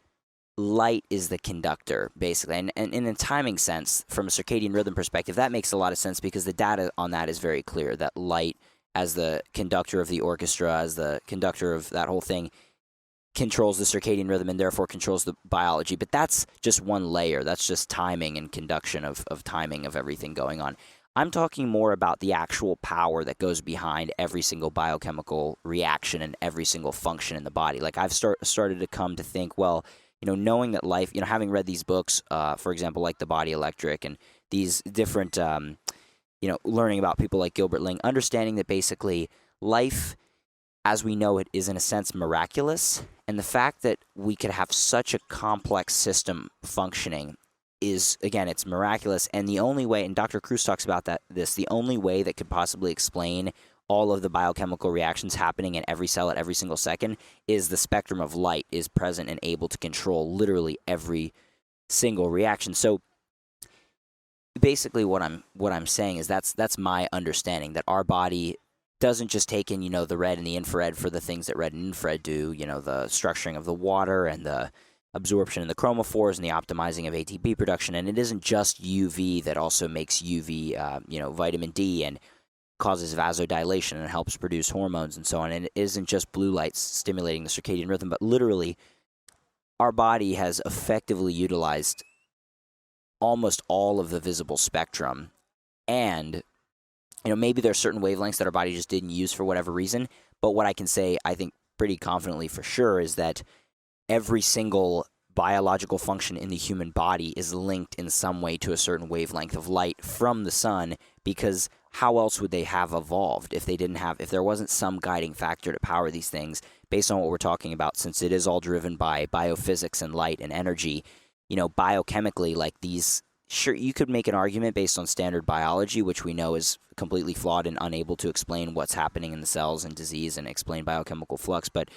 light is the conductor, basically. And in a timing sense, from a circadian rhythm perspective, that makes a lot of sense because the data on that is very clear, that light, as the conductor of the orchestra, as the conductor of that whole thing, controls the circadian rhythm and therefore controls the biology. But that's just one layer. That's just timing and conduction of timing of everything going on. I'm talking more about the actual power that goes behind every single biochemical reaction and every single function in the body. Like I've started to come to think, well, knowing that life, having read these books, for example, like The Body Electric, and these different, learning about people like Gilbert Ling, understanding that basically life as we know it, is in a sense miraculous. And the fact that we could have such a complex system functioning is, again, it's miraculous. And the only way, and Dr. Kruse talks about the only way that could possibly explain all of the biochemical reactions happening in every cell at every single second is the spectrum of light is present and able to control literally every single reaction. So basically what I'm saying is that's my understanding, that our body doesn't just take in, the red and the infrared for the things that red and infrared do, the structuring of the water and the absorption in the chromophores and the optimizing of ATP production. And it isn't just UV that also makes UV, vitamin D and causes vasodilation and helps produce hormones and so on. And it isn't just blue lights stimulating the circadian rhythm, but literally our body has effectively utilized almost all of the visible spectrum. And, maybe there are certain wavelengths that our body just didn't use for whatever reason. But what I can say, I think pretty confidently for sure, is that every single biological function in the human body is linked in some way to a certain wavelength of light from the sun, because how else would they have evolved if there wasn't some guiding factor to power these things based on what we're talking about, since it is all driven by biophysics and light and energy, biochemically, like these, sure, you could make an argument based on standard biology, which we know is completely flawed and unable to explain what's happening in the cells and disease and explain biochemical flux. But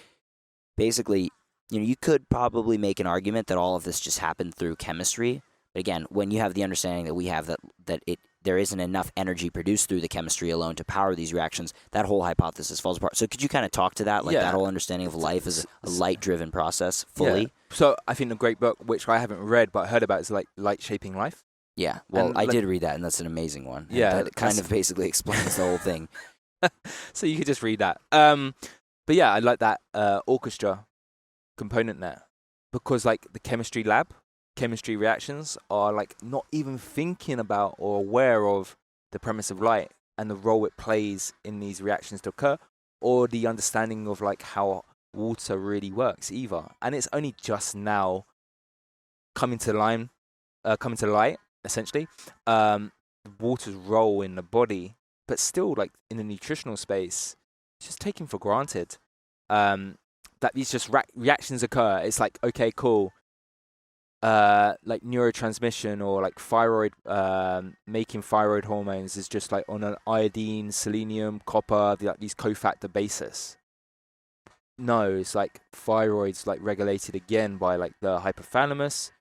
basically, you could probably make an argument that all of this just happened through chemistry. But again, when you have the understanding that we have there isn't enough energy produced through the chemistry alone to power these reactions, that whole hypothesis falls apart. So could you kind of talk to that, that whole understanding of life as a light-driven process fully? Yeah. So I think a great book, which I haven't read but heard about, is like Light Shaping Life. Yeah, well, I did read that, and that's an amazing one. Yeah. That kind of basically explains the whole thing. So you could just read that. But yeah, I like that orchestra component there, because like the chemistry reactions are like not even thinking about or aware of the premise of light and the role it plays in these reactions to occur, or the understanding of like how water really works either. And it's only just now coming to light, essentially, water's role in the body, but still like in the nutritional space, it's just taken for granted. That these just reactions occur. It's like, okay, cool. Like neurotransmission or like thyroid, making thyroid hormones is just like on an iodine, selenium, copper, these cofactor basis. No, it's like thyroid's like regulated again by like the hypothalamus,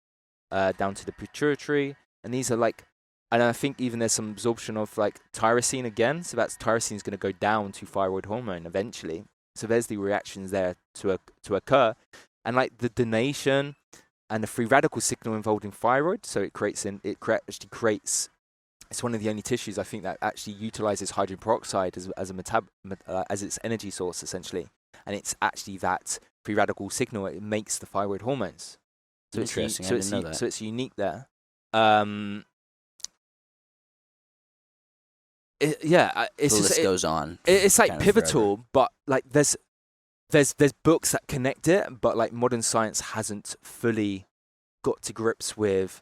down to the pituitary, and these are like, and I think even there's some absorption of like tyrosine again. So that's tyrosine is going to go down to thyroid hormone eventually. So there's the reactions there to occur, and like the donation and the free radical signal involved in thyroid. So actually creates. It's one of the only tissues I think that actually utilizes hydrogen peroxide as its energy source essentially, and it's actually that free radical signal. It makes the thyroid hormones. So interesting. I didn't know that. So it's unique there. The list goes on. It's like pivotal, but like there's books that connect it, but like modern science hasn't fully got to grips with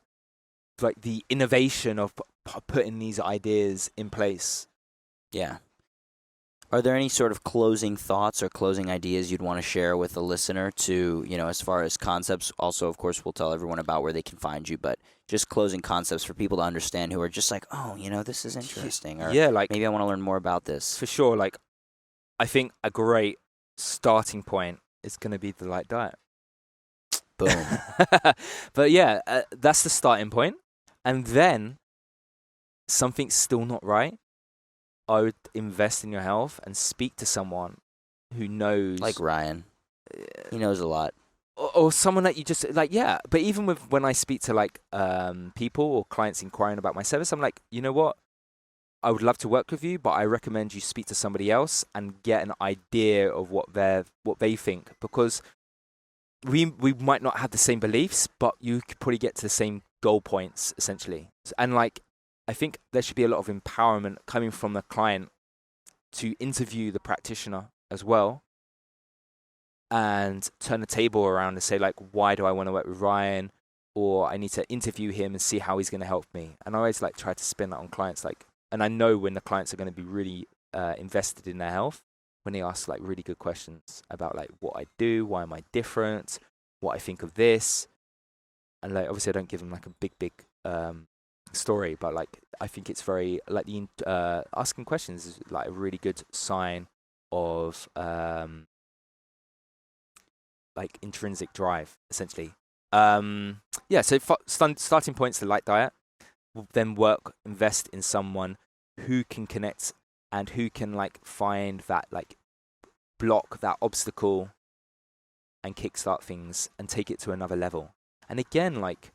like the innovation of putting these ideas in place. Yeah. Are there any sort of closing thoughts or closing ideas you'd want to share with the listener to, as far as concepts? Also, of course, we'll tell everyone about where they can find you, but just closing concepts for people to understand who are just like, oh, this is interesting. Or like maybe I want to learn more about this. For sure. Like, I think a great starting point is going to be the light diet. Boom. But yeah, that's the starting point. And then something's still not right. I would invest in your health and speak to someone who knows. Like Ryan. He knows a lot. Or someone that you just, like, yeah. But even when I speak to, like, people or clients inquiring about my service, I'm like, you know what? I would love to work with you, but I recommend you speak to somebody else and get an idea of what they think. Because we might not have the same beliefs, but you could probably get to the same goal points, essentially. And, like, I think there should be a lot of empowerment coming from the client to interview the practitioner as well and turn the table around and say, like, why do I want to work with Ryan? Or I need to interview him and see how he's going to help me. And I always like try to spin that on clients. Like, and I know when the clients are going to be really invested in their health when they ask like really good questions about like what I do, why am I different, what I think of this, and like obviously I don't give them like a big story, but like I think it's very like the asking questions is like a really good sign of like intrinsic drive, essentially. Yeah, so starting points, the light diet, will then invest in someone who can connect and who can like find that like block, that obstacle, and kickstart things and take it to another level. And again, like,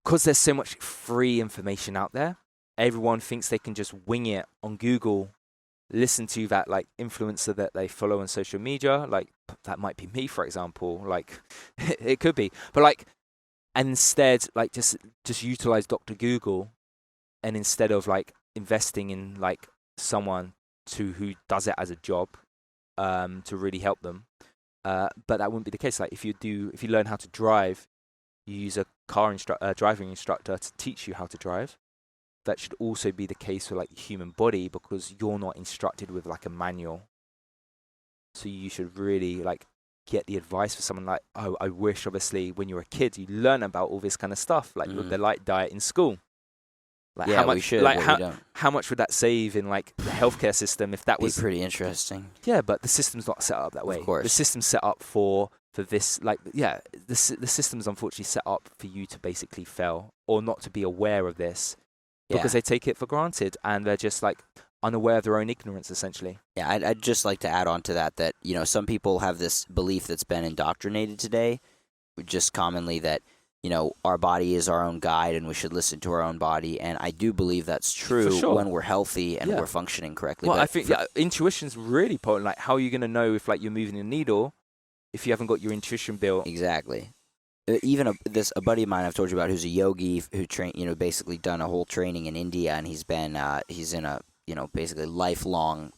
because there's so much free information out there, everyone thinks they can just wing it on Google, listen to that like influencer that they follow on social media, like that might be me, for example, like it could be, but like, and instead like just utilize Dr. Google, and instead of like investing in like someone who does it as a job, to really help them, but that wouldn't be the case. Like if you learn how to drive, you use a driving instructor to teach you how to drive. That should also be the case for like the human body, because you're not instructed with like a manual. So you should really like get the advice for someone. Like, oh, I wish obviously when you're a kid you learn about all this kind of stuff, like with the light diet in school. Like yeah, how much, we should. like but how much would that save in like the healthcare system if that was pretty interesting. Yeah, but the system's not set up that way. Of course. The system's set up for this, like, yeah, the system's unfortunately set up for you to basically fail or not to be aware of this, because they take it for granted and they're just like unaware of their own ignorance, essentially. Yeah, I'd just like to add on to that, you know, some people have this belief that's been indoctrinated today, just commonly that, you know, our body is our own guide and we should listen to our own body. And I do believe that's true when we're healthy and we're functioning correctly. Well, but I think intuition's really important. Like, how are you going to know if like you're moving a needle if you haven't got your intuition built? Exactly. Even a buddy of mine I've told you about, who's a yogi who basically done a whole training in India, and he's been he's in a, you know, basically lifelong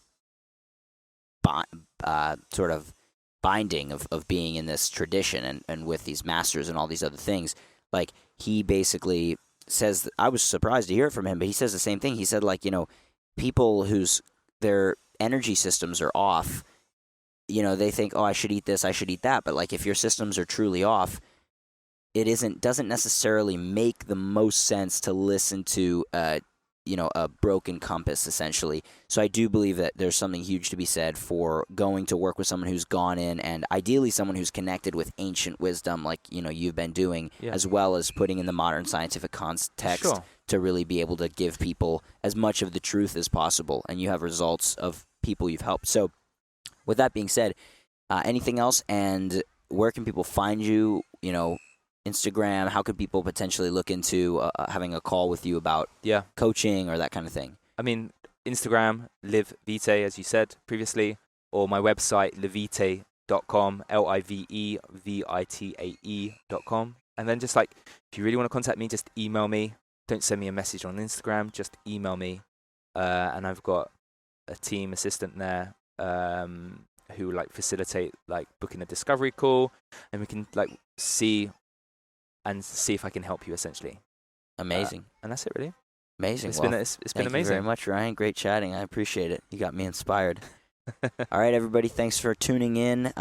sort of binding of being in this tradition and with these masters and all these other things. Like, he basically says, I was surprised to hear it from him, but he says the same thing. He said, like, you know, people their energy systems are off, you know, they think, oh, I should eat this, I should eat that. But like, if your systems are truly off, it doesn't necessarily make the most sense to listen to you know, a broken compass, essentially. So I do believe that there's something huge to be said for going to work with someone who's gone in, and ideally someone who's connected with ancient wisdom, like, you know, you've been doing, as well as putting in the modern scientific context to really be able to give people as much of the truth as possible. And you have results of people you've helped. So with that being said, anything else? And where can people find you? You know, Instagram, how could people potentially look into having a call with you about coaching or that kind of thing? I mean, Instagram, Live Vitae, as you said previously, or my website, livitae.com, LIVEVITAE.com. And then just like, if you really want to contact me, just email me. Don't send me a message on Instagram, just email me. And I've got a team assistant there who like facilitate like booking a discovery call, and we can like see if I can help you, essentially. Amazing. And that's it, really. Amazing. It's been amazing. Thank you very much, Ryan. Great chatting. I appreciate it. You got me inspired. All right, everybody. Thanks for tuning in.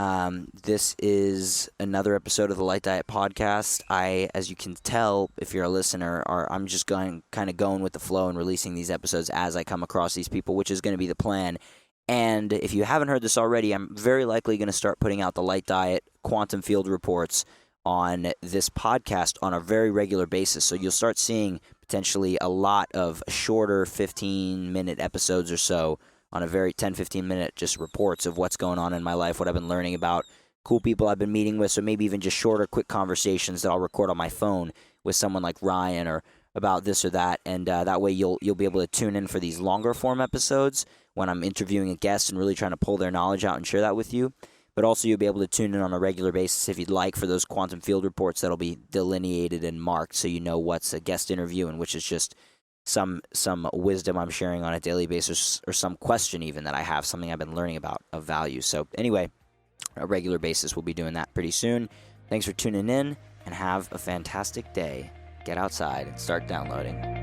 This is another episode of the Light Diet Podcast. As you can tell, if you're a listener, I'm just going with the flow and releasing these episodes as I come across these people, which is going to be the plan. And if you haven't heard this already, I'm very likely going to start putting out the Light Diet quantum field reports on this podcast on a very regular basis. So you'll start seeing potentially a lot of shorter 15-minute episodes or so on a very 10-15-minute just reports of what's going on in my life, what I've been learning about, cool people I've been meeting with. So maybe even just shorter, quick conversations that I'll record on my phone with someone like Ryan or about this or that. And that way you'll be able to tune in for these longer form episodes when I'm interviewing a guest and really trying to pull their knowledge out and share that with you. But also you'll be able to tune in on a regular basis if you'd like for those quantum field reports that'll be delineated and marked so you know what's a guest interview and which is just some wisdom I'm sharing on a daily basis, or some question even that I have, something I've been learning about of value. So anyway, on a regular basis, we'll be doing that pretty soon. Thanks for tuning in, and have a fantastic day. Get outside and start downloading.